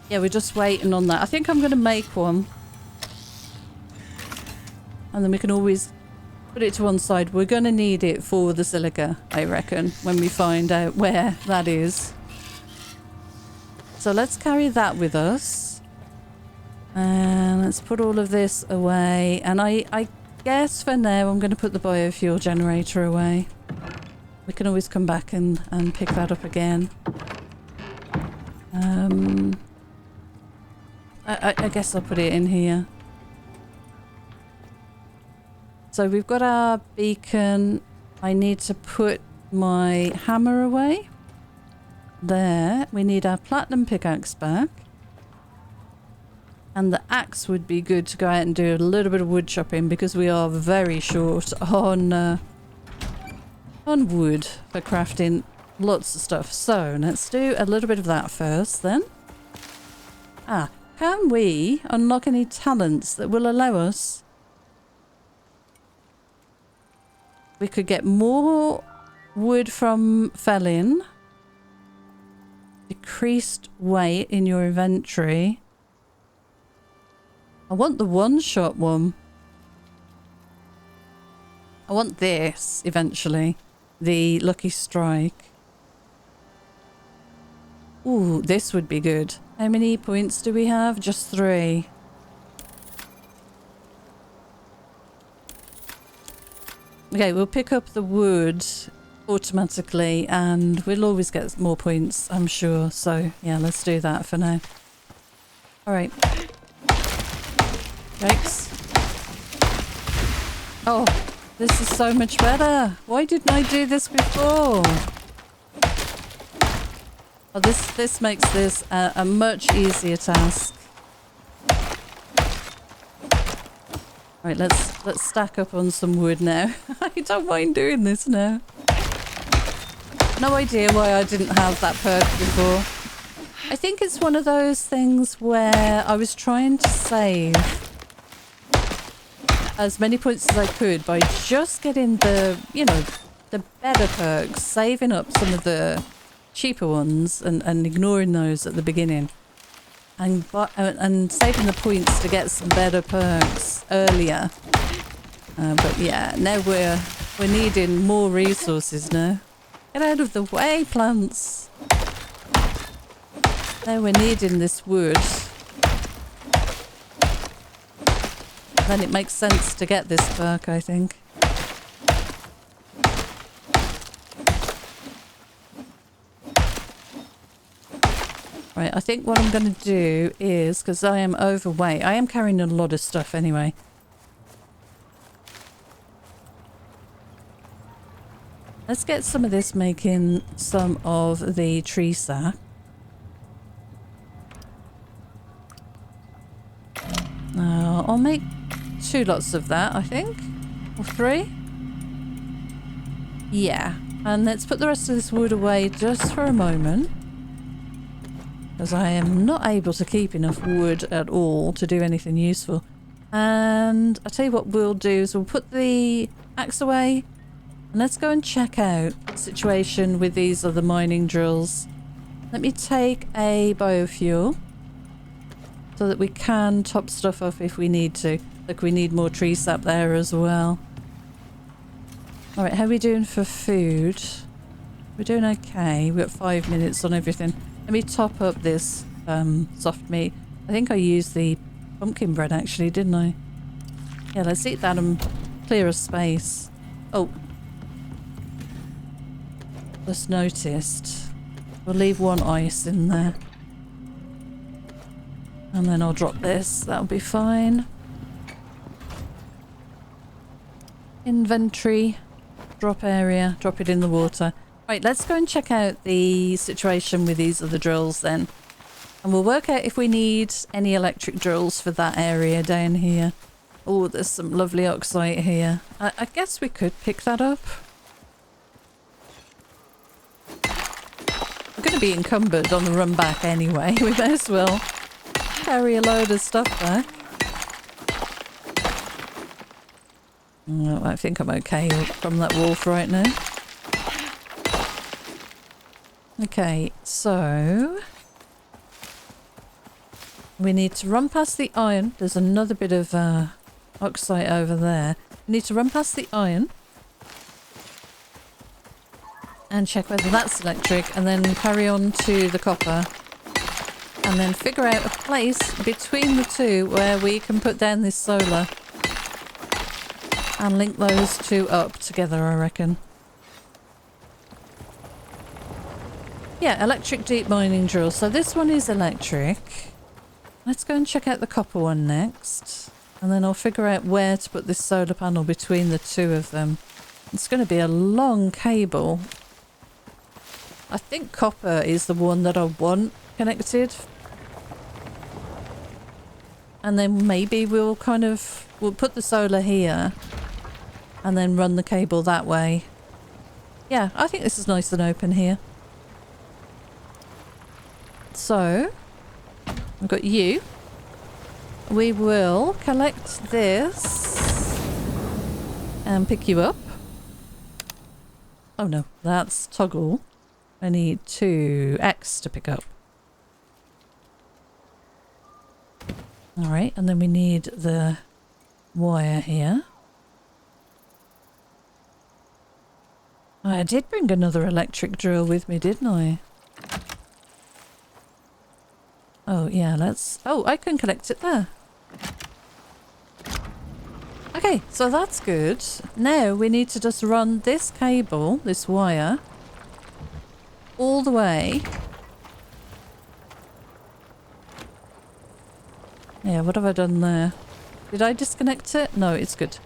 Yeah, we're just waiting on that. I think I'm going to make one. And then we can always put it to one side. We're going to need it for the silica, I reckon, when we find out where that is. So let's carry that with us. And let's put all of this away. And I guess for now I'm going to put the biofuel generator away. We can always come back and pick that up again. I guess I'll put it in here. So we've got our beacon. I need to put my hammer away. There. We need our platinum pickaxe back. And the axe would be good to go out and do a little bit of wood chopping because we are very short on wood for crafting lots of stuff. So let's do a little bit of that first then. can we unlock any talents that will allow us? We could get more wood from felling. Decreased weight in your inventory. I want the one-shot one. I want this eventually. The Lucky Strike. Ooh, this would be good. How many points do we have? Just 3. Okay, we'll pick up the wood automatically and we'll always get more points, I'm sure. So, yeah, let's do that for now. Alright. Yikes. Oh, this is so much better. Why didn't I do this before? Oh, this makes this a much easier task. Right, let's stack up on some wood now. I don't mind doing this now. No idea why I didn't have that perk before. I think it's one of those things where I was trying to save as many points as I could by just getting the, you know, the better perks, saving up some of the cheaper ones and ignoring those at the beginning. And saving the points to get some better perks earlier. But yeah, now we're needing more resources now. Get out of the way, plants. Now we're needing this wood. Then it makes sense to get this perk, I think. Right, I think what I'm going to do is, because I am overweight, I am carrying a lot of stuff anyway. Let's get some of this making some of the tree sap. I'll make 2 lots of that, I think. Or 3. Yeah. And let's put the rest of this wood away just for a moment. Because I am not able to keep enough wood at all to do anything useful. And I'll tell you what we'll do is we'll put the axe away. And let's go and check out the situation with these other mining drills. Let me take a biofuel. So that we can top stuff up if we need to. Like we need more tree sap there as well. Alright, how are we doing for food? We're doing okay. We've got 5 minutes on everything. Let me top up this soft meat. I think I used the pumpkin bread actually, didn't I? Yeah, let's eat that and clear a space. Oh. Just noticed. We'll leave 1 ice in there. And then I'll drop this. That'll be fine. Inventory. Drop area. Drop it in the water. Right, let's go and check out the situation with these other drills then. And we'll work out if we need any electric drills for that area down here. Oh, there's some lovely oxide here. I guess we could pick that up. We're going to be encumbered on the run back anyway. We may as well carry a load of stuff back. Oh, I think I'm okay from that wolf right now. Okay, so we need to run past the iron. There's another bit of oxide over there. We need to run past the iron and check whether that's electric and then carry on to the copper and then figure out a place between the two where we can put down this solar and link those two up together, I reckon. Yeah, electric deep mining drill. So this one is electric. Let's go and check out the copper one next. And then I'll figure out where to put this solar panel between the two of them. It's going to be a long cable. I think copper is the one that I want connected. And then maybe we'll put the solar here and then run the cable that way. Yeah, I think this is nice and open here. So, I've got you. we will collect this and pick you up. Oh no, that's toggle. I need 2X to pick up. Alright, and then we need the wire here. I did bring another electric drill with me, didn't I? Oh, yeah, let's... Oh, I can collect it there. Okay, so that's good. Now we need to just run this cable, this wire, all the way. Yeah, what have I done there? Did I disconnect it? No, it's good.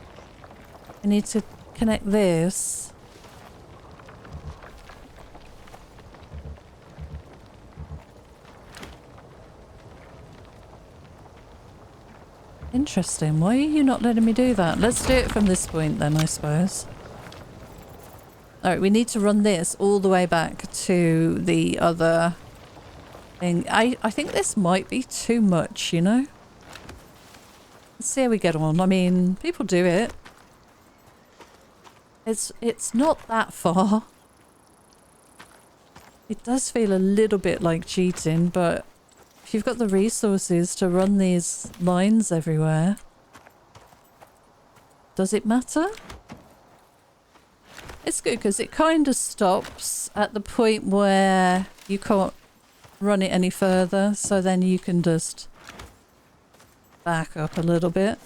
I need to connect this. Interesting. Why are you not letting me do that? Let's do it from this point then, I suppose. Alright, we need to run this all the way back to the other thing. I think this might be too much, you know? Let's see how we get on. I mean, people do it. It's not that far. It does feel a little bit like cheating, but if you've got the resources to run these lines everywhere, does it matter? It's good because it kind of stops at the point where you can't run it any further, so then you can just back up a little bit.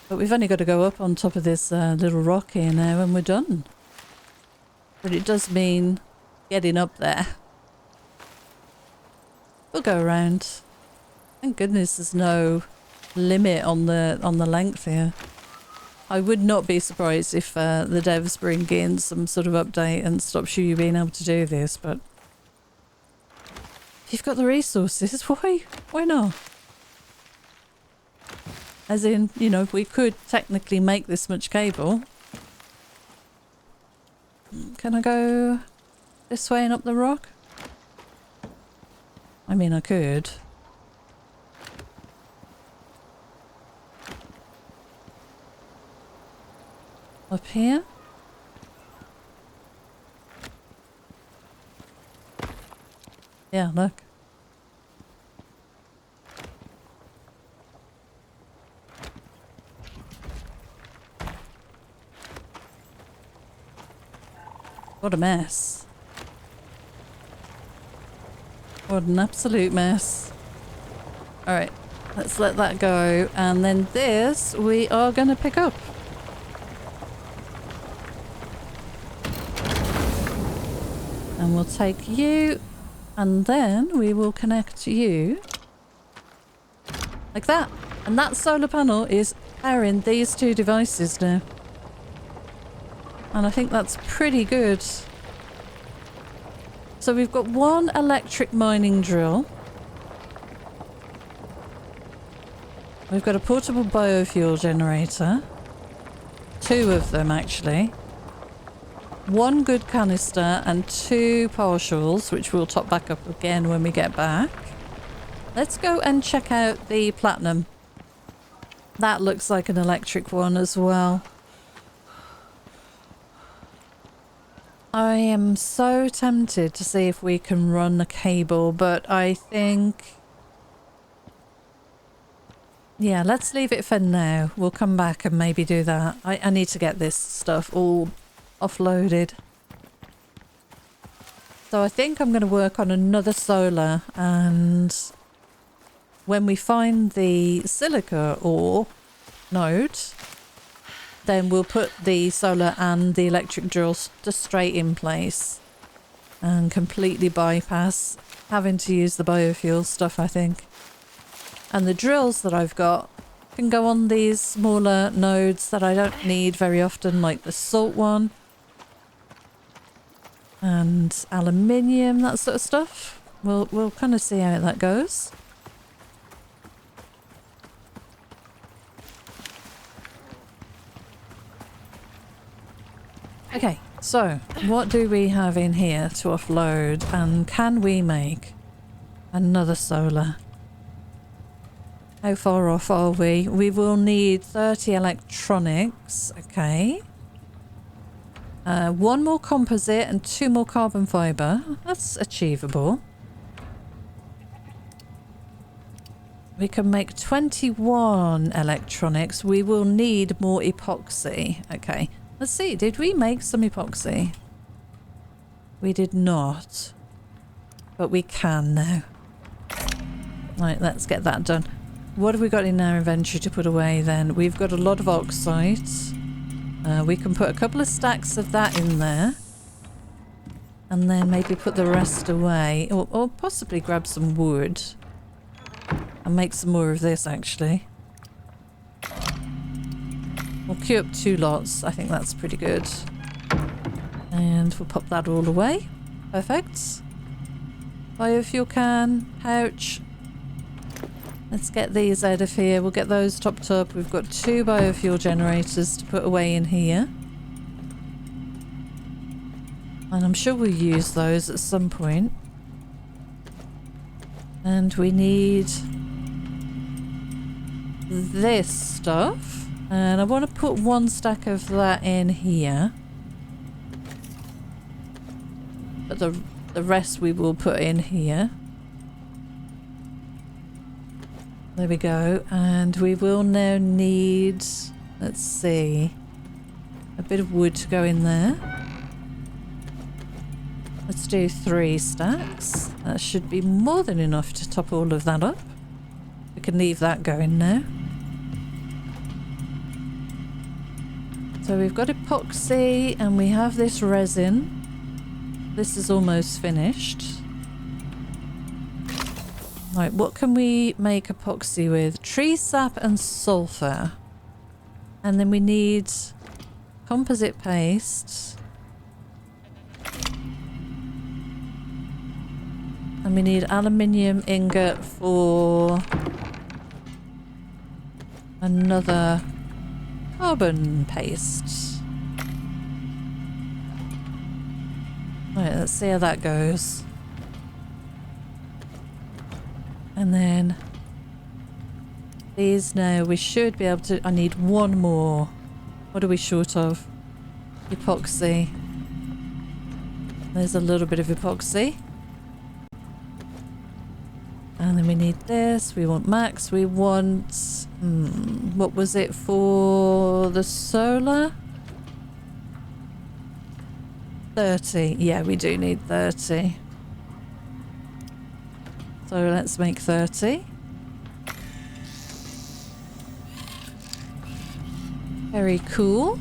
But we've only got to go up on top of this little rock here now and we're done. But it does mean getting up there. We'll go around. Thank goodness there's no limit on the length here. I would not be surprised if the devs bring in some sort of update and stops you being able to do this, but if you've got the resources, why not? As in, you know, we could technically make this much cable. Can I go this way and up the rock? I mean, I could. Up here? Yeah, look. What a mess. What an absolute mess. Alright, let's let that go. And then this we are going to pick up. And we'll take you, and then we will connect you like that. And that solar panel is powering these two devices now. And I think that's pretty good. So we've got one electric mining drill. We've got a portable biofuel generator. 2 of them actually. 1 good canister and 2 partials, which we'll top back up again when we get back. Let's go and check out the platinum. That looks like an electric one as well. I am so tempted to see if we can run a cable, but I think... yeah, let's leave it for now. We'll come back and maybe do that. I need to get this stuff all offloaded. So I think I'm going to work on another solar, and when we find the silica ore node, then we'll put the solar and the electric drills just straight in place and completely bypass having to use the biofuel stuff, I think. And the drills that I've got can go on these smaller nodes that I don't need very often, like the salt one and aluminium, that sort of stuff. We'll kind of see how that goes. Okay, So, what do we have in here to offload? And can we make another solar? How far off are we? We will need 30 electronics. Okay. 1 more composite and 2 more carbon fiber. That's achievable. We can make 21 electronics. We will need more epoxy. Okay. Let's see, did we make some epoxy? We did not. But we can now. Right, let's get that done. What have we got in our inventory to put away then? We've got a lot of oxide. We can put a couple of stacks of that in there. And then maybe put the rest away. Or possibly grab some wood. And make some more of this actually. We'll queue up 2 lots. I think that's pretty good. And we'll pop that all away. Perfect. Biofuel can, pouch. Let's get these out of here. We'll get those topped up. We've got 2 biofuel generators to put away in here. And I'm sure we'll use those at some point. And we need this stuff. And I want to put 1 stack of that in here. But the rest we will put in here. There we go. And we will now need, let's see, a bit of wood to go in there. Let's do 3 stacks. That should be more than enough to top all of that up. We can leave that going now. So we've got epoxy and we have this resin. This is almost finished. Right, what can we make epoxy with? Tree sap and sulfur. And then we need composite paste. And we need aluminium ingot for another carbon paste. Right, let's see how that goes. And then these now, we should be able to... I need 1 more. What are we short of? Epoxy. There's a little bit of epoxy. And then we need this. We want max. We want... what was it for the solar? 30. Yeah, we do need 30. So let's make 30. Very cool.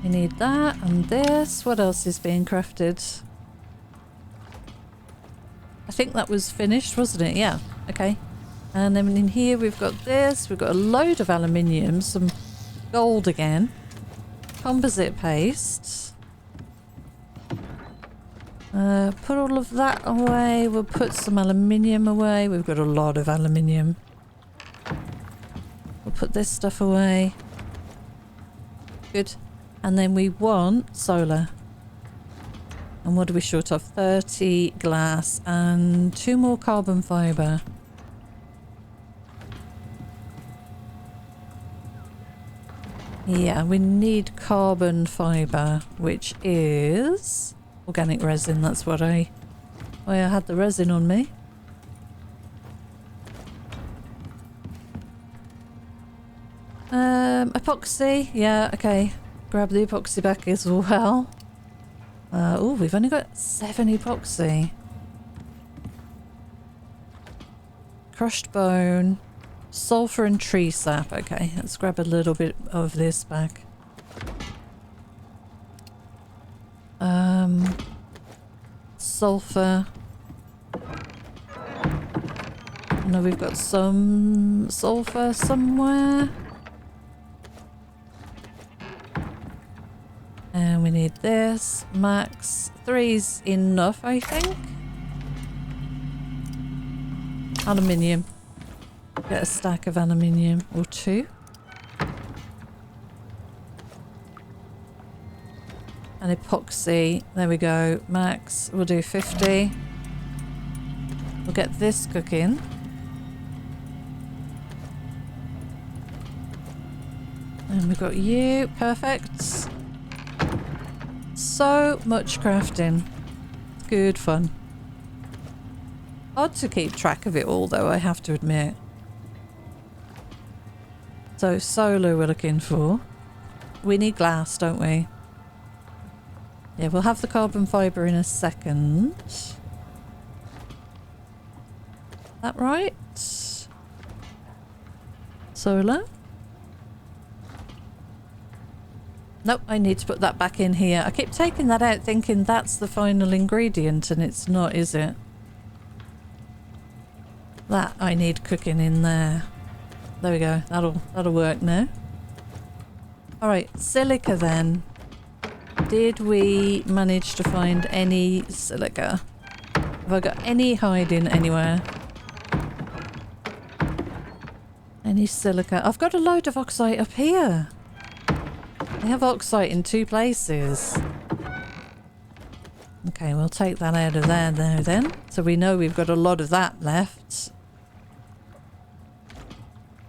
We need that and this. What else is being crafted? I think that was finished, wasn't it? Yeah. Okay. And then in here we've got this. We've got a load of aluminium, some gold again, composite paste. Put all of that away. We'll put some aluminium away. We've got a lot of aluminium. We'll put this stuff away. Good. And then we want solar. And what are we short of? 30 glass and 2 more carbon fiber. Yeah, we need carbon fiber, which is organic resin. That's what I had the resin on me. Epoxy. Yeah, okay. Grab the epoxy back as well. Oh, we've only got 7 epoxy. Crushed bone, sulfur and tree sap. Okay, let's grab a little bit of this back. Sulfur. I know we've got some sulfur somewhere. And we need this. Max. 3's enough, I think. Aluminium. Get a stack of aluminium or 2. And epoxy. There we go. Max. We'll do 50. We'll get this cooking. And we've got you. Perfect. So much crafting. Good fun. Hard to keep track of it all though, I have to admit. So solar we're looking for. We need glass, don't we? Yeah, we'll have the carbon fibre in a second. That right? Solar. Nope, I need to put that back in here. I keep taking that out thinking that's the final ingredient and it's not, is it? That I need cooking in there. There we go. That'll work now. Alright, silica then. Did we manage to find any silica? Have I got any hiding anywhere? Any silica? I've got a load of oxide up here. I have oxide in 2 places. Okay, we'll take that out of there now then. So we know we've got a lot of that left.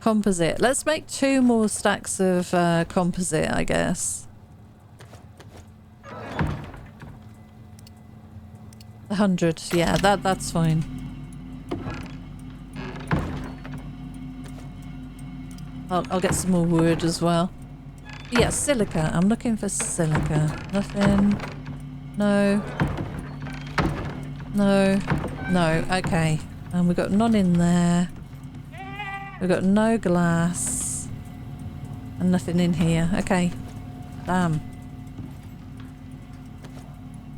Composite. Let's make 2 more stacks of composite, I guess. 100. Yeah, that's fine. I'll get some more wood as well. Yeah, silica. I'm looking for silica. Nothing. No. No. No. Okay. And we've got none in there. We've got no glass. And nothing in here. Okay. Damn.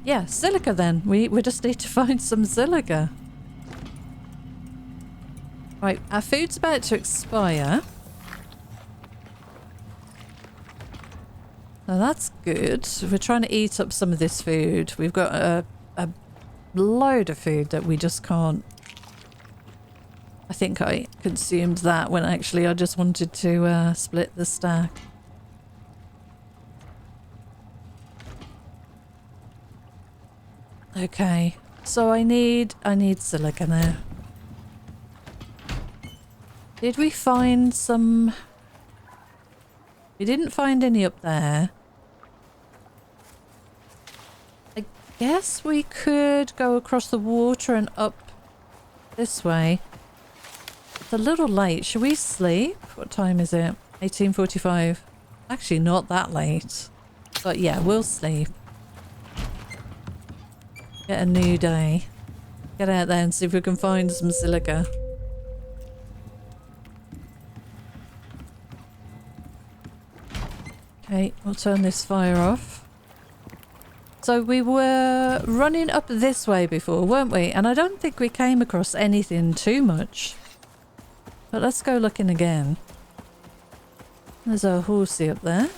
Yeah, silica then. We just need to find some silica. Right, our food's about to expire. Now that's good. We're trying to eat up some of this food. We've got a load of food that we just can't. I think I consumed that when actually I just wanted to split the stack. Okay, so I need silica now. Did we find some? We didn't find any up there. I guess we could go across the water and up this way. It's a little late. Should we sleep? What time is it? 18:45. Actually, not that late. But yeah, we'll sleep. Get a new day. Get out there and see if we can find some silica. Okay, we'll turn this fire off. So we were running up this way before, weren't we? And I don't think we came across anything too much. But let's go looking again. There's a horsey up there.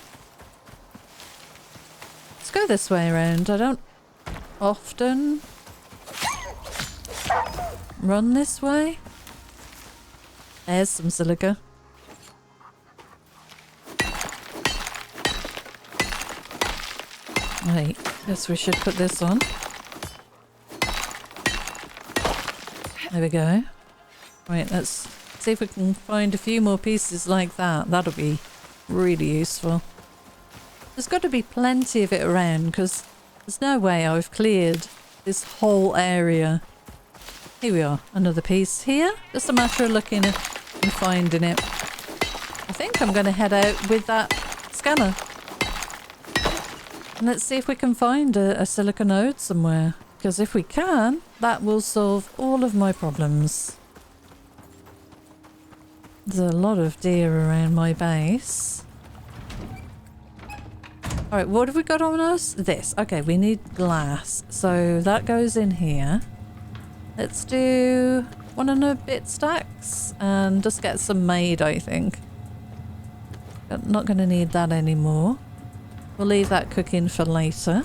Let's go this way around. I don't often run this way. There's some silica. Right, guess we should put this on. There we go. Right, let's see if we can find a few more pieces like that. That'll be really useful. There's got to be plenty of it around because there's no way I've cleared this whole area. Here we are, another piece here. Just a matter of looking and finding it. I think I'm going to head out with that scanner. And let's see if we can find a silica node somewhere. Because if we can, that will solve all of my problems. There's a lot of deer around my base. Alright, what have we got on us? This. Okay, we need glass. So that goes in here. Let's do 1 and a bit stacks and just get some made, I think. But not going to need that anymore. We'll leave that cooking for later.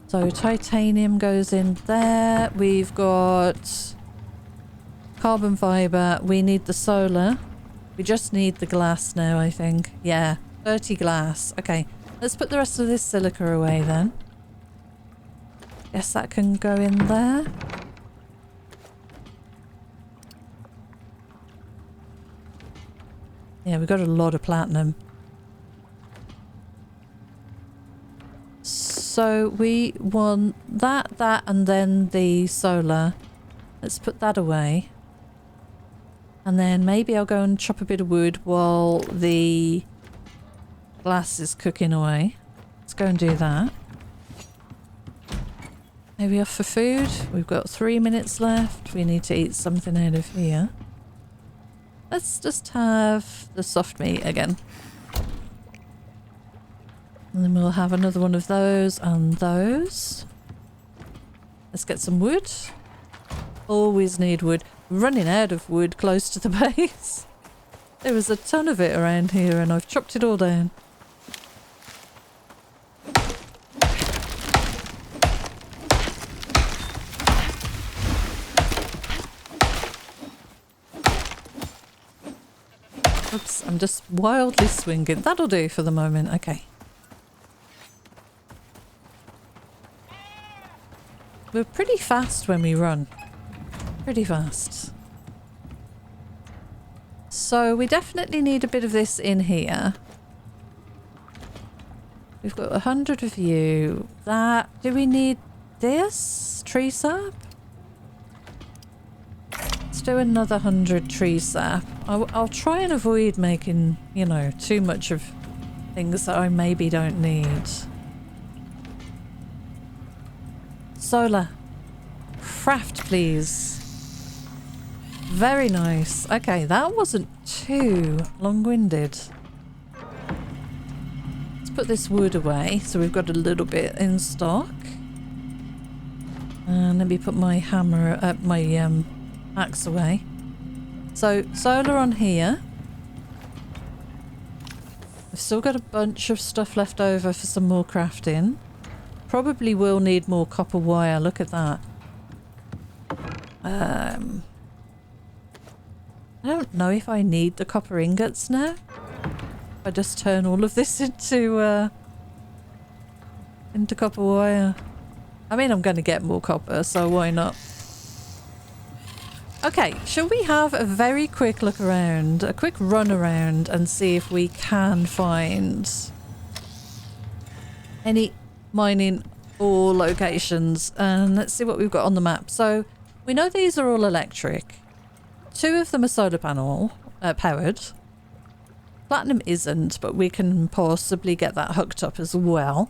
So titanium goes in there. We've got carbon fibre. We need the solar. We just need the glass now, I think. Yeah, 30 glass. Okay, Let's put the rest of this silica away then. Guess that can go in there. Yeah, we've got a lot of platinum. So we want that, and then the solar. Let's put that away. And then maybe I'll go and chop a bit of wood while the glass is cooking away. Let's go and do that. Maybe off for food. We've got 3 minutes left. We need to eat something out of here. Let's just have the soft meat again. And then we'll have another one of those and those. Let's get some wood. Always need wood. Running out of wood close to the base. There was a ton of it around here and I've chopped it all down. Oops, I'm just wildly swinging. That'll do for the moment. Okay. We're pretty fast when we run. Pretty fast. So we definitely need a bit of this in here. We've got 100 of you. That... Do we need this? Tree sap? Let's do another 100 tree sap. I'll try and avoid making, you know, too much of things that I maybe don't need. Solar. Craft, please. Very nice. Okay, that wasn't too long-winded. Let's put this wood away so we've got a little bit in stock. And let me put my hammer, my axe away. So, solar on here. We've still got a bunch of stuff left over for some more crafting. Probably will need more copper wire. Look at that. I don't know if I need the copper ingots now. I just turn all of this into copper wire. I mean, I'm going to get more copper, so why not? Okay, shall we have a very quick look around, a quick run around and see if we can find any mining ore locations, and let's see what we've got on the map. So we know these are all electric. 2 of them are solar panel powered. Platinum isn't, but we can possibly get that hooked up as well.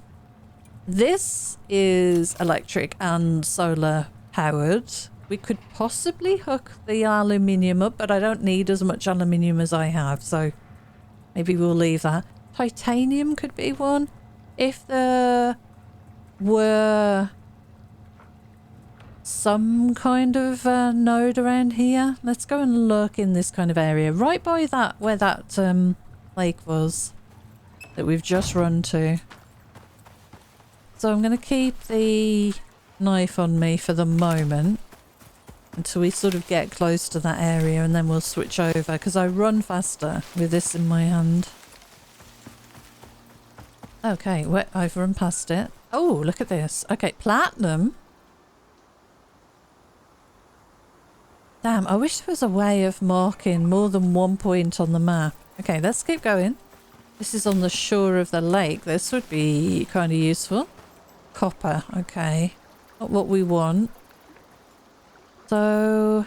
This is electric and solar powered. We could possibly hook the aluminium up, but I don't need as much aluminium as I have, so maybe we'll leave that. Titanium could be one. If there were some kind of node around here, let's go and look in this kind of area, right by that, where that lake was that we've just run to. So I'm going to keep the knife on me for the moment until we sort of get close to that area, and then we'll switch over because I run faster with this in my hand. Okay, I've run past it. Oh, look at this. Okay, platinum. Damn, I wish there was a way of marking more than one point on the map. Okay, let's keep going. This is on the shore of the lake. This would be kind of useful. Copper, okay. Not what we want. So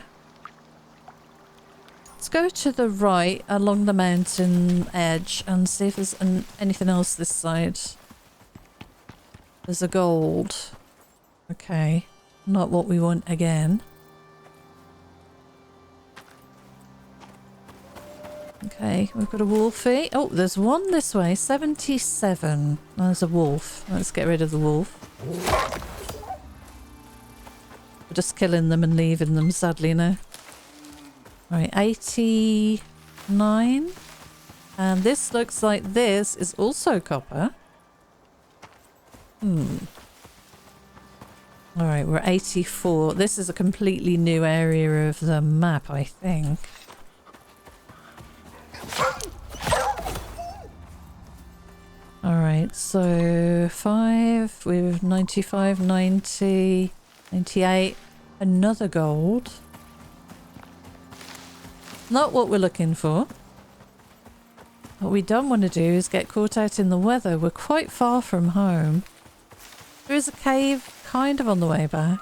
let's go to the right along the mountain edge and see if there's anything else this side. There's a gold. Okay, not what we want again. Okay, we've got a wolfie. Oh, there's one this way. 77. There's a wolf. Let's get rid of the wolf. We're just killing them and leaving them, sadly, now. Right, 89. And this looks like this is also copper. Alright, we're 84. This is a completely new area of the map, I think. Alright, Right, so 5 with 95, 90, 98. Another gold. Not what we're looking for. What we don't want to do is get caught out in the weather. We're quite far from home. There is a cave kind of on the way back.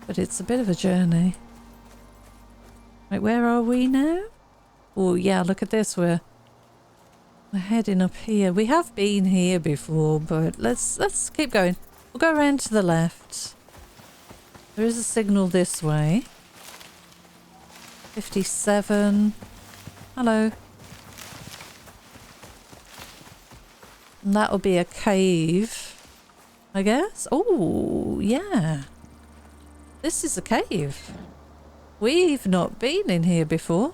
But it's a bit of a journey. Right, where are we now? Oh yeah, look at this. We're heading up here. We have been here before, but let's keep going. We'll go around to the left. There is a signal this way. 57. Hello. And that'll be a cave, I guess. Oh, yeah. This is a cave. We've not been in here before.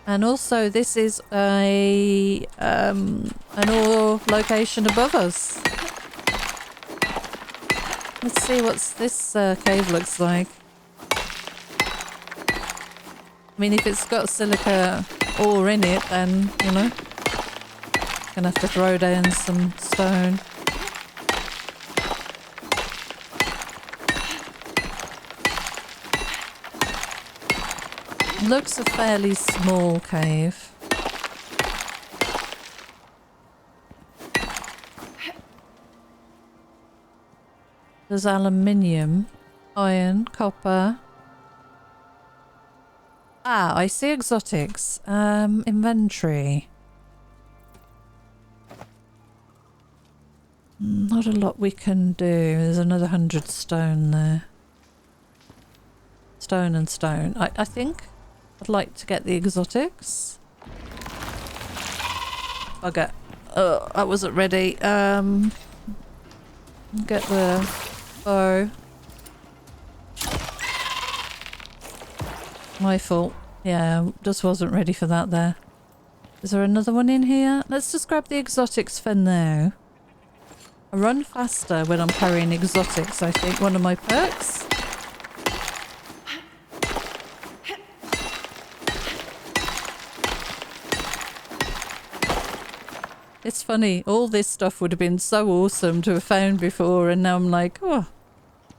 And also this is an ore location above us. Let's see what this cave looks like. I mean, if it's got silica ore in it, then, you know, gonna have to throw down some stone. Looks a fairly small cave. There's aluminium, iron, copper. Ah, I see exotics. Inventory. Not a lot we can do. There's another 100 stone there. Stone and stone. I think I'd like to get the exotics. Okay. Oh, I wasn't ready. Get the bow. My fault. Yeah, just wasn't ready for that there. Is there another one in here? Let's just grab the exotics for now. I run faster when I'm carrying exotics, I think. One of my perks. It's funny, all this stuff would have been so awesome to have found before, and now I'm like, oh,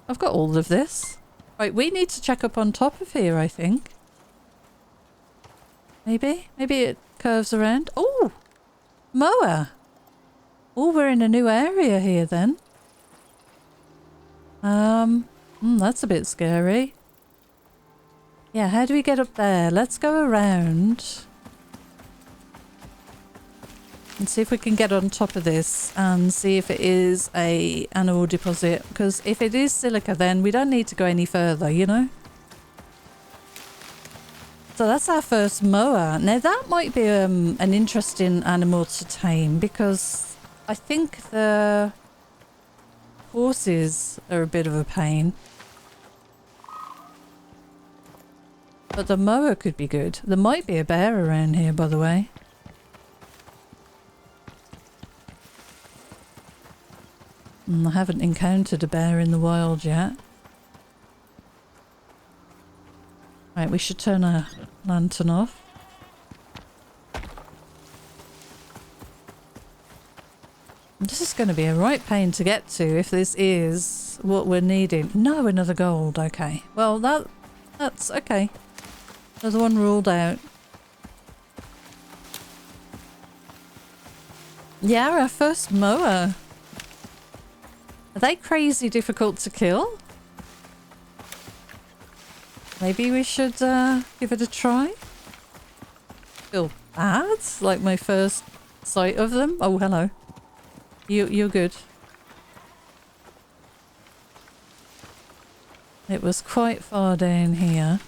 I've got all of this. Right, we need to check up on top of here, I think. Maybe? Maybe it curves around. Oh! Moa! Oh, we're in a new area here then. That's a bit scary. Yeah, how do we get up there? Let's go around and see if we can get on top of this and see if it is an ore deposit. Because if it is silica, then we don't need to go any further, you know? So that's our first moa. Now that might be an interesting animal to tame, because I think the horses are a bit of a pain. But the moa could be good. There might be a bear around here, by the way. I haven't encountered a bear in the wild yet. Right, we should turn our lantern off. This is going to be a right pain to get to if this is what we're needing. No, another gold. Okay. Well, that's okay. Another one ruled out. Yeah, our first moa. Are they crazy difficult to kill? Maybe we should give it a try. Feel bad, like my first sight of them. Oh, hello. You're good. It was quite far down here.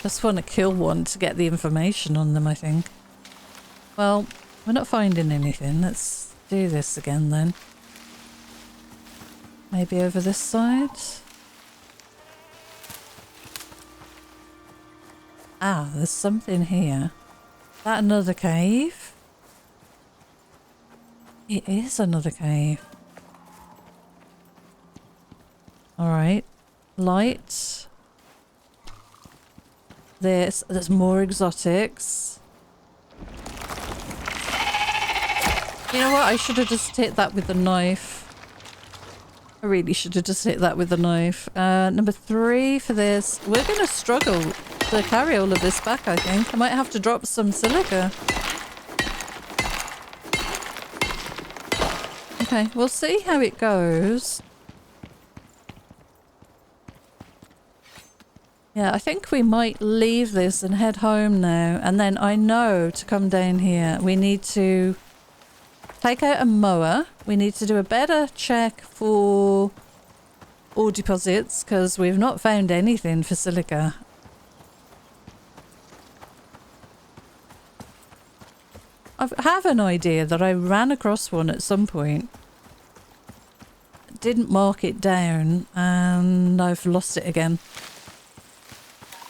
Just want to kill one to get the information on them, I think. Well, we're not finding anything. Let's do this again then. Maybe over this side? Ah, there's something here. Is that another cave? It is another cave. Alright. Light. There's more exotics. You know what? I should have just hit that with the knife. I really should have just hit that with the knife. Number 3 for this. We're going to struggle to carry all of this back, I think. I might have to drop some silica. Okay, we'll see how it goes. Yeah, I think we might leave this and head home now. And then I know to come down here, we need to take out a mower. We need to do a better check for ore deposits because we've not found anything for silica. I have an idea that I ran across one at some point. Didn't mark it down and I've lost it again.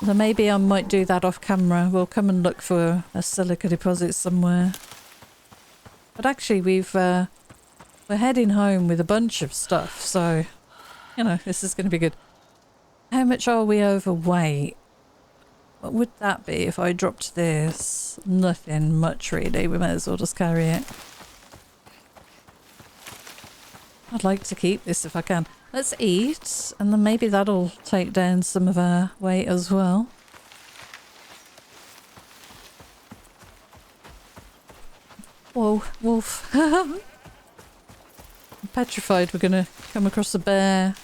So maybe I might do that off camera. We'll come and look for a silica deposit somewhere. But actually we're heading home with a bunch of stuff, so you know, this is going to be good. How much are we overweight? What would that be if I dropped this? Nothing much really. We might as well just carry it. I'd like to keep this if I can. Let's eat, and then maybe that'll take down some of our weight as well. Whoa, wolf. I'm petrified we're gonna come across a bear.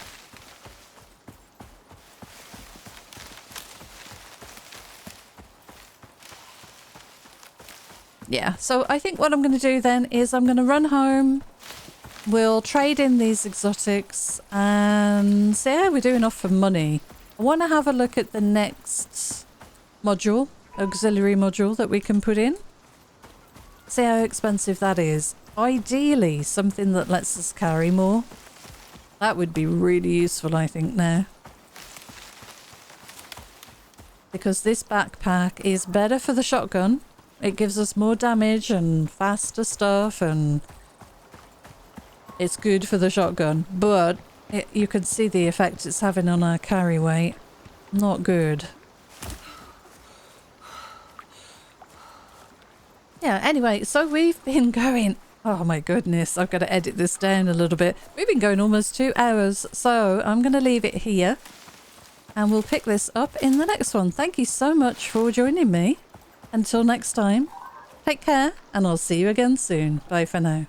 Yeah, so I think what I'm going to do then is I'm going to run home. We'll trade in these exotics and see how we're doing off for money. I want to have a look at the next module, auxiliary module that we can put in. See how expensive that is. Ideally, something that lets us carry more. That would be really useful, I think, now. Because this backpack is better for the shotgun. It gives us more damage and faster stuff, and it's good for the shotgun. But you can see the effect it's having on our carry weight. Not good. Yeah, anyway, so we've been going... Oh my goodness, I've got to edit this down a little bit. We've been going almost 2 hours, so I'm going to leave it here. And we'll pick this up in the next one. Thank you so much for joining me. Until next time, take care, and I'll see you again soon. Bye for now.